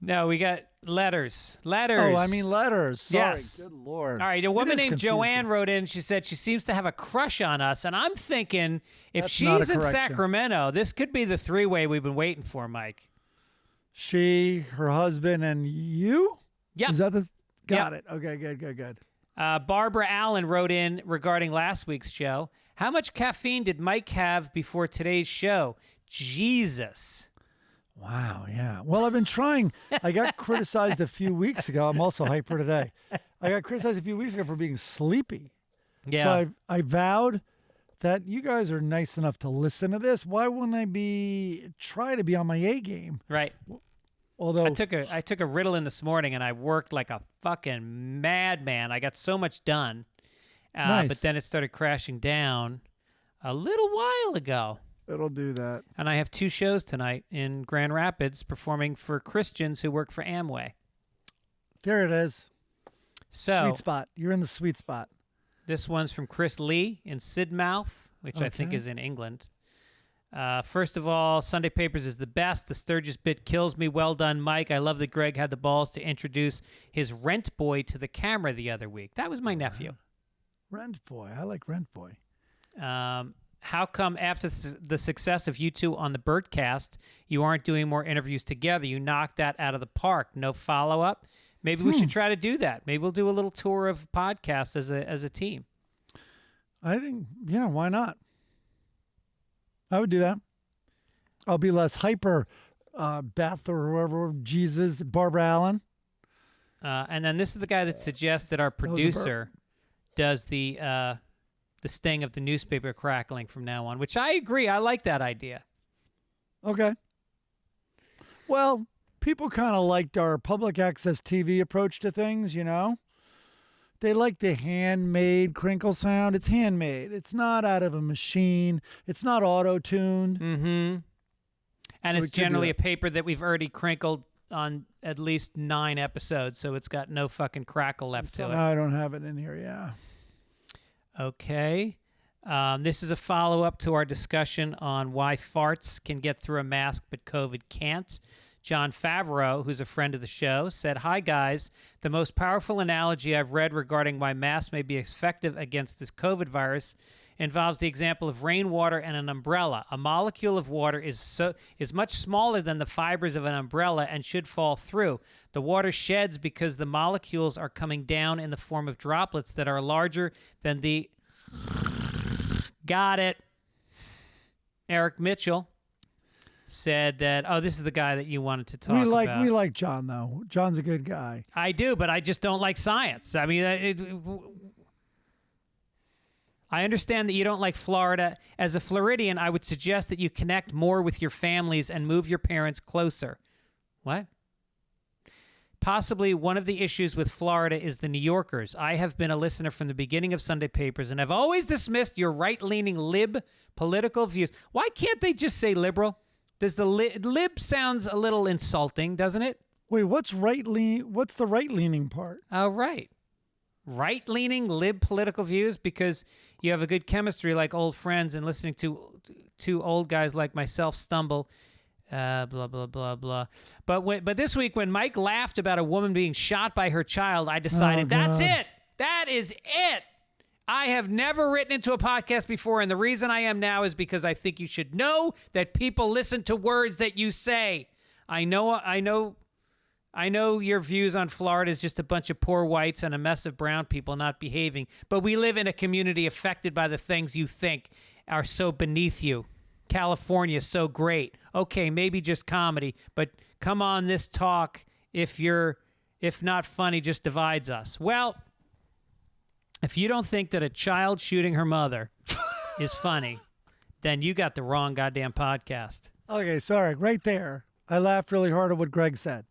No, we got letters. Letters. Oh, I mean letters. Sorry. Yes. Good Lord. All right. A woman It is named confusing. Joanne wrote in. She said she seems to have a crush on us. And I'm thinking if That's not a she's in correction. Sacramento, this could be the three-way we've been waiting for, Mike. She, her husband, and you? Yep. Is that the... Got Yep. it. Okay, good. Barbara Allen wrote in regarding last week's show. How much caffeine did Mike have before today's show? Jesus. Wow, yeah. Well, I've been trying. I got criticized a few weeks ago. I'm also hyper today. I got criticized a few weeks ago for being sleepy. Yeah. So I vowed that you guys are nice enough to listen to this. Why wouldn't I try to be on my A game? Right. Although I took a Ritalin this morning and I worked like a fucking madman. I got so much done. Nice. But then it started crashing down a little while ago. it'll do that. And I have 2 shows tonight in Grand Rapids performing for Christians who work for Amway. There it is. So Sweet spot. You're in the sweet spot. this one's from Chris Lee in Sidmouth, which I think Okay. is in England. First of all, Sunday Papers is the best. The Sturgis bit kills me. Well done, Mike. I love that Greg had the balls to introduce his rent boy to the camera the other week. That was my nephew. Rent Boy. I like Rent Boy. How come after the success of you two on the Birdcast, you aren't doing more interviews together? You knocked that out of the park. No follow-up? Maybe we should try to do that. Maybe we'll do a little tour of podcasts as a team. I think, yeah, why not? I would do that. I'll be less hyper, Beth or whoever, Jesus, Barbara Allen. And then this is the guy that suggests that our was a burp. producer does the sting of the newspaper crackling from now on, which I agree. I like that idea. Okay. Well, people kind of liked our public access TV approach to things, you know? They like the handmade crinkle sound. It's handmade. It's not out of a machine. It's not auto-tuned. Mm-hmm. And So we it's could do generally a that. paper that we've already crinkled on at least 9 episodes, so it's got no fucking crackle left to it. Somehow I don't have it in here, yeah. Okay. This is a follow-up to our discussion on why farts can get through a mask but COVID can't. John Favreau, who's a friend of the show, said, "Hi, guys. The most powerful analogy I've read regarding why masks may be effective against this COVID virus involves the example of rainwater and an umbrella. A molecule of water is much smaller than the fibers of an umbrella and should fall through. The water sheds because the molecules are coming down in the form of droplets that are larger than the..." Got it. Eric Mitchell said that, this is the guy that you wanted to talk about. We like John, though. John's a good guy. I do, but I just don't like science. I mean, I understand that you don't like Florida. As a Floridian, I would suggest that you connect more with your families and move your parents closer. What? Possibly one of the issues with Florida is the New Yorkers. I have been a listener from the beginning of Sunday Papers and have always dismissed your right-leaning lib political views. Why can't they just say liberal? Does the lib sounds a little insulting, doesn't it? Wait, what's the right-leaning part? Oh, right. Right-leaning lib political views because you have a good chemistry like old friends and listening to two old guys like myself stumble, blah, blah, blah, blah. But this week when Mike laughed about a woman being shot by her child, I decided, Oh, that's God. it. That is it. I have never written into a podcast before, and the reason I am now is because I think you should know that people listen to words that you say. I know your views on Florida is just a bunch of poor whites and a mess of brown people not behaving, but we live in a community affected by the things you think are so beneath you. California is so great. Okay, maybe just comedy, but come on, this talk, if not funny, just divides us. Well, if you don't think that a child shooting her mother is funny, then you got the wrong goddamn podcast. Okay, sorry. Right there, I laughed really hard at what Greg said.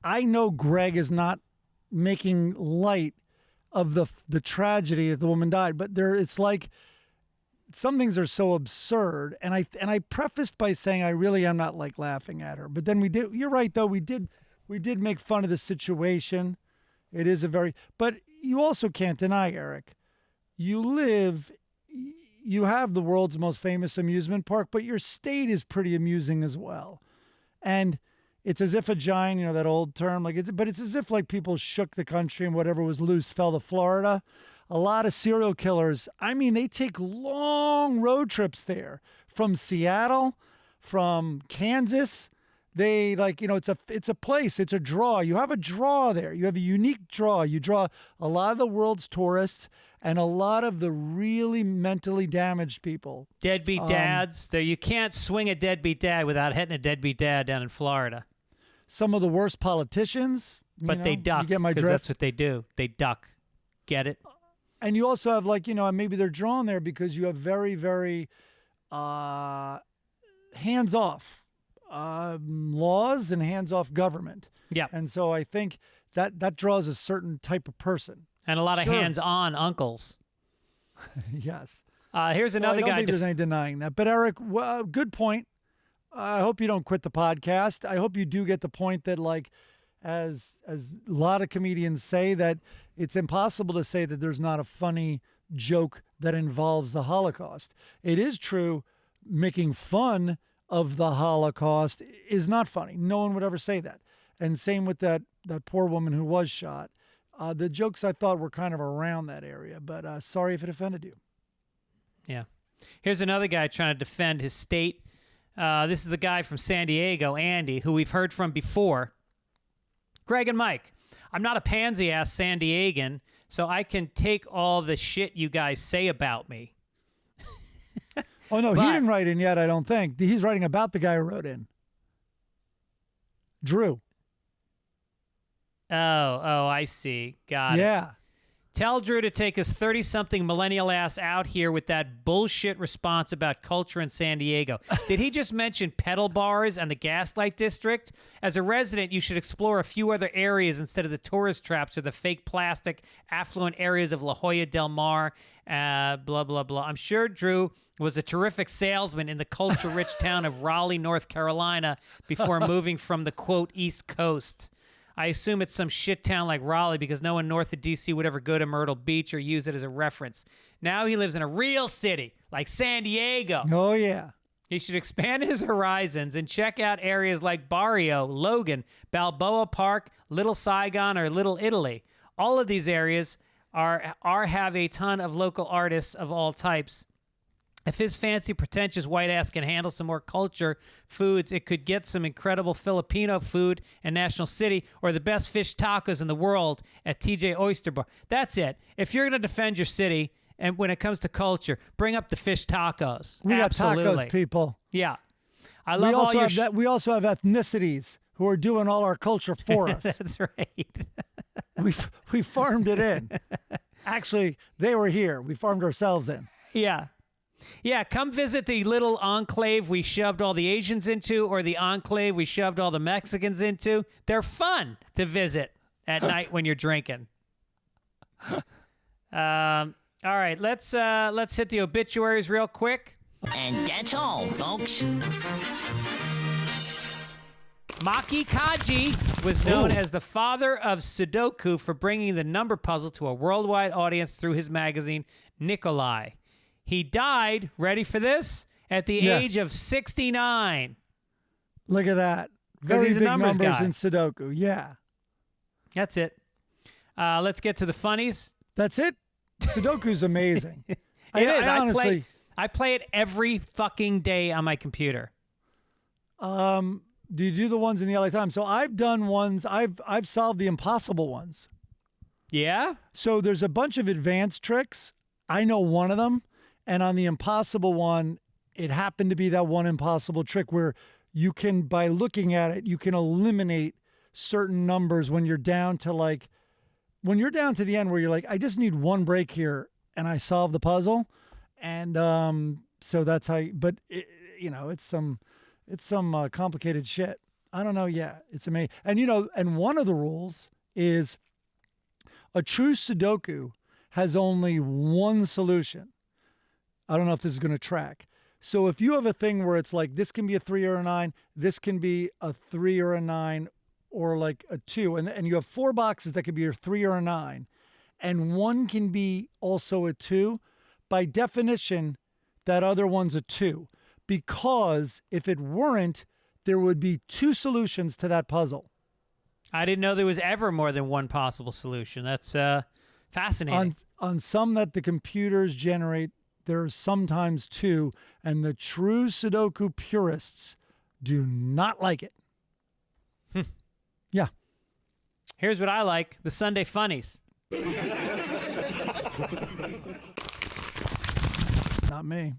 I know Greg is not making light of the tragedy that the woman died, but it's like some things are so absurd. And I prefaced by saying I really am not like laughing at her. But then we did. You're right, though. We did make fun of the situation. It is but you also can't deny, Eric, you have the world's most famous amusement park, but your state is pretty amusing as well. And it's as if a giant, that old term, but it's as if like people shook the country and whatever was loose fell to Florida. A lot of serial killers, they take long road trips there from Seattle, from Kansas. They it's a place, it's a draw. You have a draw there. You have a unique draw. You draw a lot of the world's tourists and a lot of the really mentally damaged people. Deadbeat dads. There, you can't swing a deadbeat dad without hitting a deadbeat dad down in Florida. Some of the worst politicians. But they duck, you get my because drift? that's what they do. They duck. Get it? And you also have maybe they're drawn there because you have very, very hands-off laws and hands-off government. Yeah. And so I think that draws a certain type of person. And a lot of hands-on uncles. Yes. Here's another I don't guy. think there's any denying that. But Eric, good point. I hope you don't quit the podcast. I hope you do get the point that, as a lot of comedians say, that it's impossible to say that there's not a funny joke that involves the Holocaust. It is true, making fun of the Holocaust is not funny. No one would ever say that. And same with that poor woman who was shot. The jokes I thought were kind of around that area, but sorry if it offended you. Yeah. Here's another guy trying to defend his state. This is the guy from San Diego, Andy, who we've heard from before. Greg and Mike, I'm not a pansy-ass San Diegan, so I can take all the shit you guys say about me. Oh, no, he didn't write in yet, I don't think. He's writing about the guy who wrote in. Drew. Oh, I see. Got it. Yeah. Tell Drew to take his 30-something millennial ass out here with that bullshit response about culture in San Diego. Did he just mention pedal bars and the Gaslight District? As a resident, you should explore a few other areas instead of the tourist traps or the fake plastic affluent areas of La Jolla Del Mar, blah, blah, blah. I'm sure Drew was a terrific salesman in the culture-rich town of Raleigh, North Carolina, before moving from the, quote, East Coast. I assume it's some shit town like Raleigh because no one north of D.C. would ever go to Myrtle Beach or use it as a reference. Now he lives in a real city like San Diego. Oh, yeah. He should expand his horizons and check out areas like Barrio, Logan, Balboa Park, Little Saigon, or Little Italy. All of these areas have a ton of local artists of all types. If his fancy, pretentious white ass can handle some more culture foods, it could get some incredible Filipino food in National City or the best fish tacos in the world at TJ Oyster Bar. That's it. If you're going to defend your city, and when it comes to culture, bring up the fish tacos. We Absolutely. got tacos, people. Yeah. I love all your... We also have ethnicities who are doing all our culture for us. That's right. We farmed it in. Actually, they were here. We farmed ourselves in. Yeah. Yeah, come visit the little enclave we shoved all the Asians into or the enclave we shoved all the Mexicans into. They're fun to visit at night when you're drinking. All right, let's hit the obituaries real quick. And that's all, folks. Maki Kaji was known as the father of Sudoku for bringing the number puzzle to a worldwide audience through his magazine, Nikolai. He died, ready for this, at the age of 69. Look at that. Because Very he's a big numbers numbers guy. in Sudoku. Yeah. That's it. Let's get to the funnies. That's it? Sudoku's amazing. It is. I honestly, I play it every fucking day on my computer. do you do the ones in the LA Times? So I've done ones. I've solved the impossible ones. Yeah? So there's a bunch of advanced tricks. I know one of them, and on the impossible one, it happened to be that one impossible trick where you can, by looking at it, you can eliminate certain numbers when you're down to when you're down to the end where you're like, I just need one break here and I solve the puzzle. And so that's how, but it's some complicated shit. I don't know. Yeah, it's amazing. And, and one of the rules is a true Sudoku has only one solution. I don't know if this is going to track. So if you have a thing where it's like, this can be a 3 or a 9, this can be a 3 or a 9, or like a 2, and you have 4 boxes that could be a 3 or a 9, and one can be also a 2, by definition, that other one's a 2. Because if it weren't, there would be 2 solutions to that puzzle. I didn't know there was ever more than one possible solution. That's fascinating. On some that the computers generate, there's sometimes 2, and the true Sudoku purists do not like it. Yeah. Here's what I like, the Sunday funnies. Not me.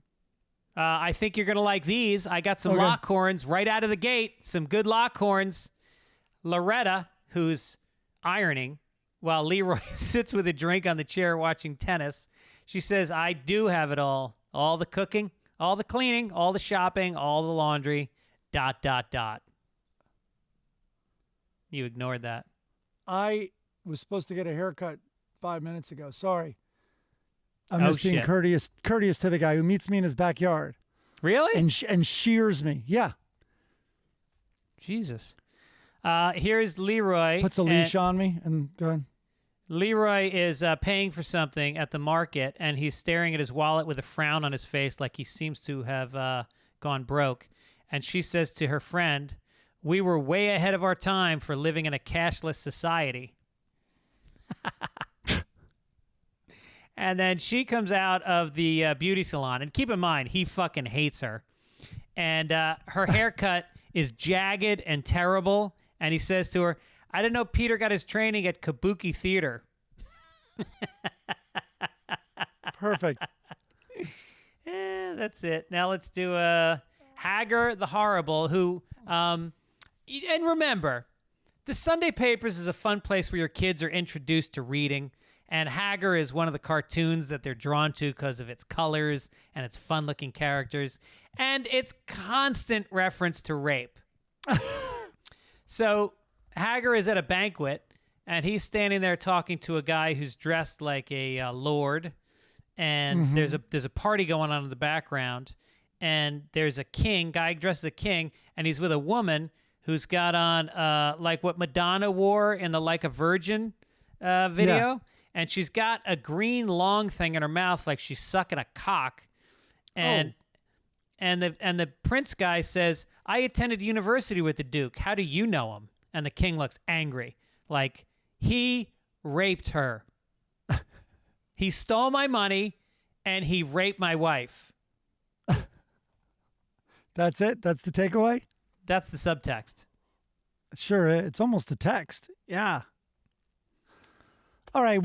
I think you're going to like these. I got some Lockhorns right out of the gate. Some good Lockhorns. Loretta, who's ironing, while Leroy sits with a drink on the chair watching tennis. She says, I do have it all. All the cooking, all the cleaning, all the shopping, all the laundry, ... You ignored that. I was supposed to get a haircut 5 minutes ago. Sorry. I'm just being courteous to the guy who meets me in his backyard. Really? And shears me. Yeah. Jesus. Here's Leroy. Puts a leash on me and go ahead. Leroy is paying for something at the market, and he's staring at his wallet with a frown on his face like he seems to have gone broke. And she says to her friend, we were way ahead of our time for living in a cashless society. And then she comes out of the beauty salon. And keep in mind, he fucking hates her. And her haircut is jagged and terrible. And he says to her, I didn't know Peter got his training at Kabuki Theater. Perfect. That's it. Now let's do Hagar the Horrible, who... and remember, the Sunday Papers is a fun place where your kids are introduced to reading. And Hagar is one of the cartoons that they're drawn to because of its colors and its fun-looking characters and its constant reference to rape. So Hagar is at a banquet, and he's standing there talking to a guy who's dressed like a lord. And there's a party going on in the background, and there's a guy dressed as a king, and he's with a woman who's got on like what Madonna wore in the Like a Virgin video. Yeah. And she's got a green long thing in her mouth like she's sucking a cock. And the prince guy says, I attended university with the Duke. How do you know him? And the king looks angry. Like, he raped her. He stole my money, and he raped my wife. That's it? That's the takeaway? That's the subtext. Sure, it's almost the text. Yeah. All right, I'm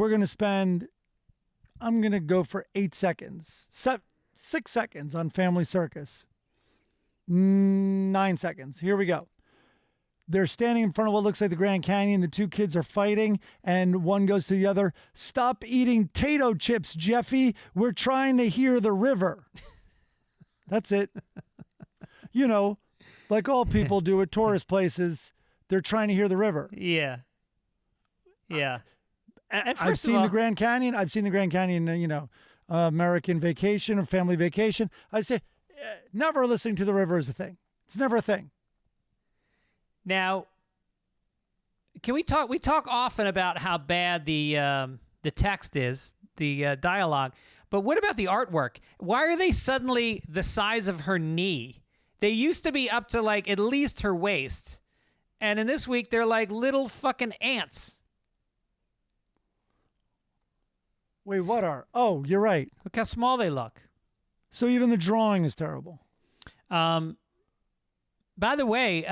going to go for 8 seconds. 6 seconds on Family Circus. 9 seconds. Here we go. They're standing in front of what looks like the Grand Canyon. The 2 kids are fighting, and one goes to the other. Stop eating potato chips, Jeffy. We're trying to hear the river. That's it. Like all people do at tourist places, they're trying to hear the river. Yeah. Yeah. I've seen the Grand Canyon. I've seen the Grand Canyon, American Vacation or Family Vacation. I say never listening to the river is a thing. It's never a thing. Now, can we talk? We talk often about how bad the text is, the dialogue. But what about the artwork? Why are they suddenly the size of her knee? They used to be up to like at least her waist. And in this week, they're like little fucking ants. Wait, what are? Oh, you're right. Look how small they look. So even the drawing is terrible. By the way,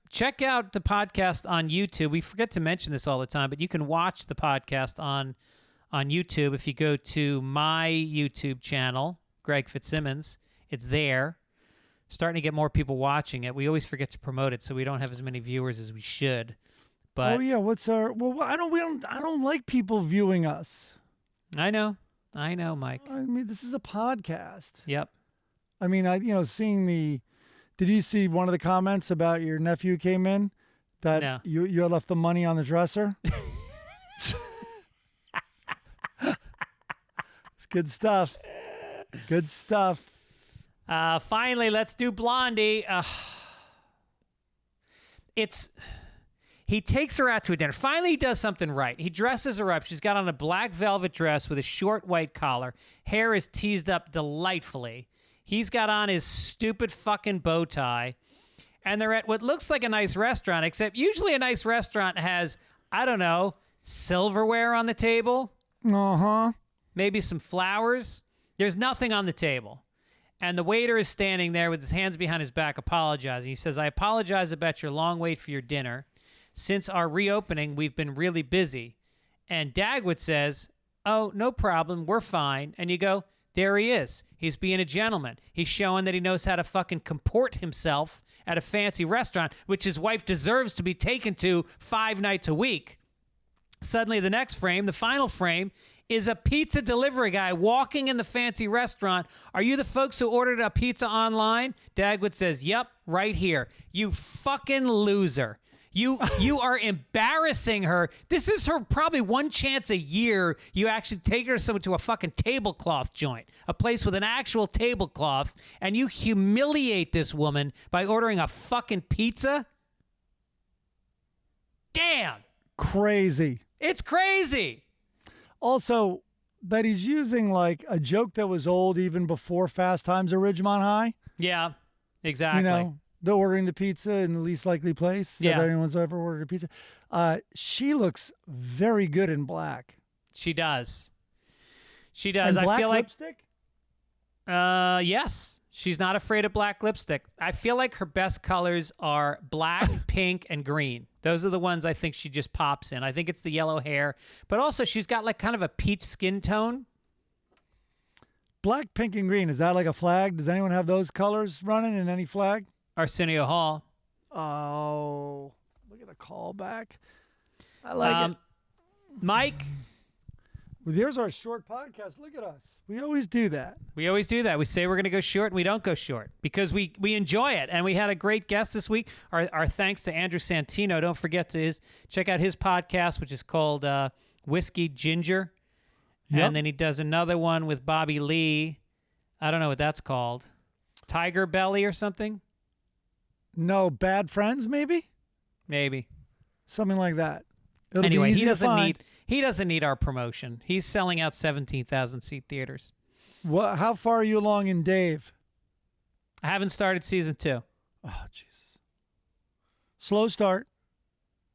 check out the podcast on YouTube. We forget to mention this all the time, but you can watch the podcast on YouTube if you go to my YouTube channel, Greg Fitzsimmons. It's there. Starting to get more people watching it. We always forget to promote it, so we don't have as many viewers as we should. But oh yeah, what's our? Well, I don't like people viewing us. I know, Mike. I mean, this is a podcast. Yep. I mean, seeing the. Did you see one of the comments about your nephew came in that No. you had left the money on the dresser? It's good stuff. Good stuff. Finally, let's do Blondie. He takes her out to a dinner. Finally, he does something right. He dresses her up. She's got on a black velvet dress with a short white collar. Hair is teased up delightfully. He's got on his stupid fucking bow tie. And they're at what looks like a nice restaurant, except usually a nice restaurant has, I don't know, silverware on the table. Uh-huh. Maybe some flowers. There's nothing on the table. And the waiter is standing there with his hands behind his back apologizing. He says, I apologize about your long wait for your dinner. Since our reopening, we've been really busy. And Dagwood says, oh, no problem. We're fine. And you go, there he is. He's being a gentleman. He's showing that he knows how to fucking comport himself at a fancy restaurant, which his wife deserves to be taken to 5 nights a week. Suddenly, the next frame, the final frame, is a pizza delivery guy walking in the fancy restaurant. Are you the folks who ordered a pizza online? Dagwood says, yep, right here. You fucking loser. You are embarrassing her. This is her probably one chance a year you actually take her to a fucking tablecloth joint, a place with an actual tablecloth, and you humiliate this woman by ordering a fucking pizza? Damn. Crazy. It's crazy. Also, that he's using like a joke that was old even before Fast Times at Ridgemont High. Yeah, exactly. You know, the ordering the pizza in the least likely place that anyone's ever ordered a pizza. She looks very good in black. She does. She does. And black I feel like lipstick? yes. She's not afraid of black lipstick. I feel like her best colors are black, pink, and green. Those are the ones I think she just pops in. I think it's the yellow hair, but also she's got like kind of a peach skin tone. Black, pink, and green. Is that like a flag? Does anyone have those colors running in any flag? Arsenio Hall. Oh, look at the callback. I like it. Mike. Well, here's our short podcast. Look at us. We always do that. We always do that. We say we're going to go short, and we don't go short because we enjoy it. And we had a great guest this week. Our thanks to Andrew Santino. Don't forget to check out his podcast, which is called Whiskey Ginger. Yep. And then he does another one with Bobby Lee. I don't know what that's called. Tiger Belly or something? No, Bad Friends, maybe? Maybe. Something like that. It'll Anyway, be easy to find. He doesn't need our promotion. He's selling out 17,000 seat theaters. How far are you along in Dave? I haven't started season 2. Oh, Jesus. Slow start,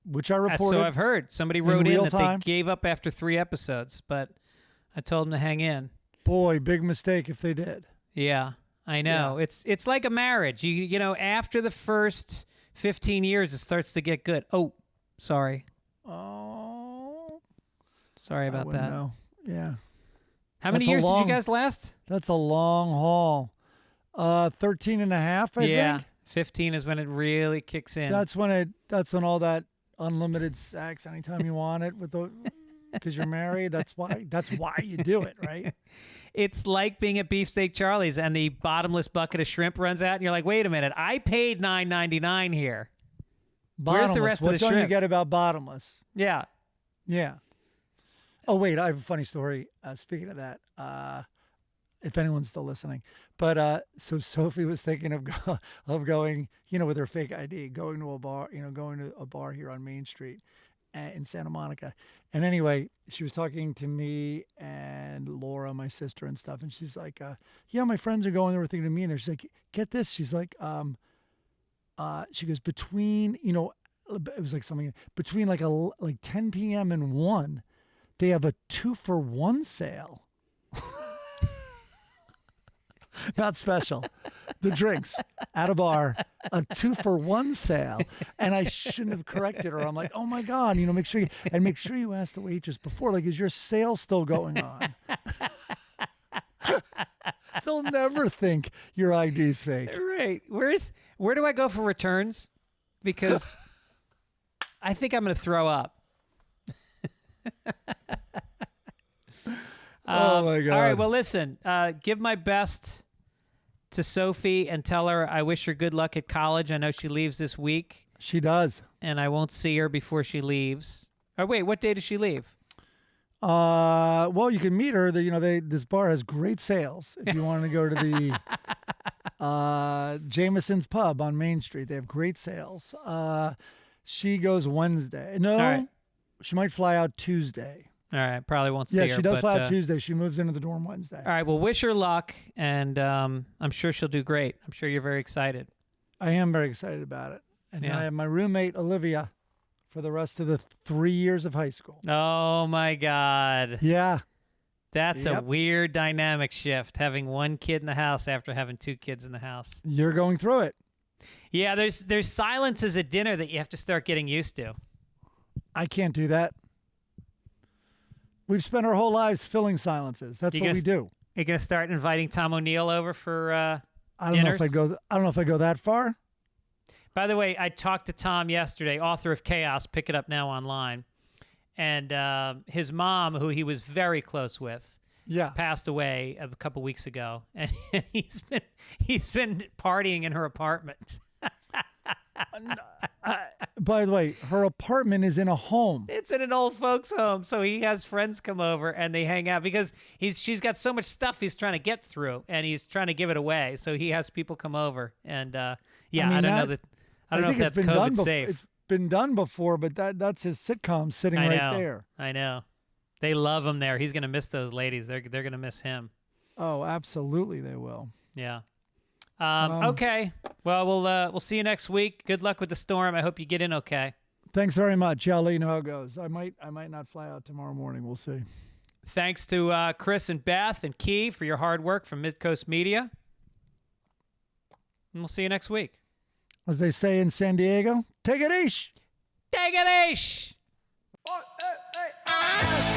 which I reported. So I've heard. Somebody wrote in that time. they gave up after 3 episodes, but I told them to hang in. Boy, big mistake if they did. Yeah, I know. Yeah. It's like a marriage. You know, after the first 15 years, it starts to get good. Oh, sorry. Oh. Sorry about that. No. Yeah. How many years did you guys last? That's a long haul. 13 and a half, I think. 15 is when it really kicks in. That's when all that unlimited sex anytime you want it because you're married. That's why you do it, right? It's like being at Beefsteak Charlie's and the bottomless bucket of shrimp runs out and you're like, wait a minute, I paid $9.99 here. Bottomless. Where's the rest of the What don't shrimp? you get about bottomless? Yeah. Yeah. Oh, wait, I have a funny story. Speaking of that, if anyone's still listening. But so Sophie was thinking of going, with her fake ID, going to a bar here on Main Street in Santa Monica. And anyway, she was talking to me and Laura, my sister and stuff. And she's like, yeah, my friends are going. They were thinking of me. And she's like, get this. She's like, she goes, between, it was like something between like 10 p.m. and 1, They have a 2-for-1 sale. Not special. The drinks at a bar, a 2-for-1 sale. And I shouldn't have corrected her. I'm like, oh my God, make sure you ask the waitress before, like, is your sale still going on? They'll never think your ID's fake. Right. Where do I go for returns? Because I think I'm going to throw up. Oh my God. All right. Well, listen, give my best to Sophie and tell her I wish her good luck at college. I know she leaves this week. She does. And I won't see her before she leaves. Oh, wait, what day does she leave? Well, you can meet her. This bar has great sales. If you want to go to the Jameson's Pub on Main Street, they have great sales. She goes Wednesday. No, right. She might fly out Tuesday. All right, probably won't see her. Yeah, she does fly out Tuesday. She moves into the dorm Wednesday. All right, well, wish her luck, and I'm sure she'll do great. I'm sure you're very excited. I am very excited about it. And then Yeah. I have my roommate, Olivia, for the rest of the 3 years of high school. Oh, my God. Yeah. That's a Yep. weird dynamic shift, having one kid in the house after having 2 kids in the house. You're going through it. Yeah, there's silences at dinner that you have to start getting used to. I can't do that. We've spent our whole lives filling silences. That's what we do. You're going to start inviting Tom O'Neill over for I don't know if I go that far. By the way, I talked to Tom yesterday, author of Chaos. Pick it up now online. And his mom, who he was very close with, passed away a couple weeks ago, and he's been partying in her apartment. By the way, her apartment is in a home. It's in an old folks' home, so he has friends come over and they hang out because she's got so much stuff he's trying to get through, and he's trying to give it away. So he has people come over, and I don't know if that's COVID safe. It's been done before, but that's his sitcom sitting right there. I know. They love him there. He's gonna miss those ladies. They're gonna miss him. Oh, absolutely, they will. Yeah. Okay. Well, we'll see you next week. Good luck with the storm. I hope you get in okay. Thanks very much. Yeah, I'll let you know how it goes. I might not fly out tomorrow morning. We'll see. Thanks to Chris and Beth and Key for your hard work from Midcoast Media. And we'll see you next week. As they say in San Diego, take it eesh. Take it eesh. Hey.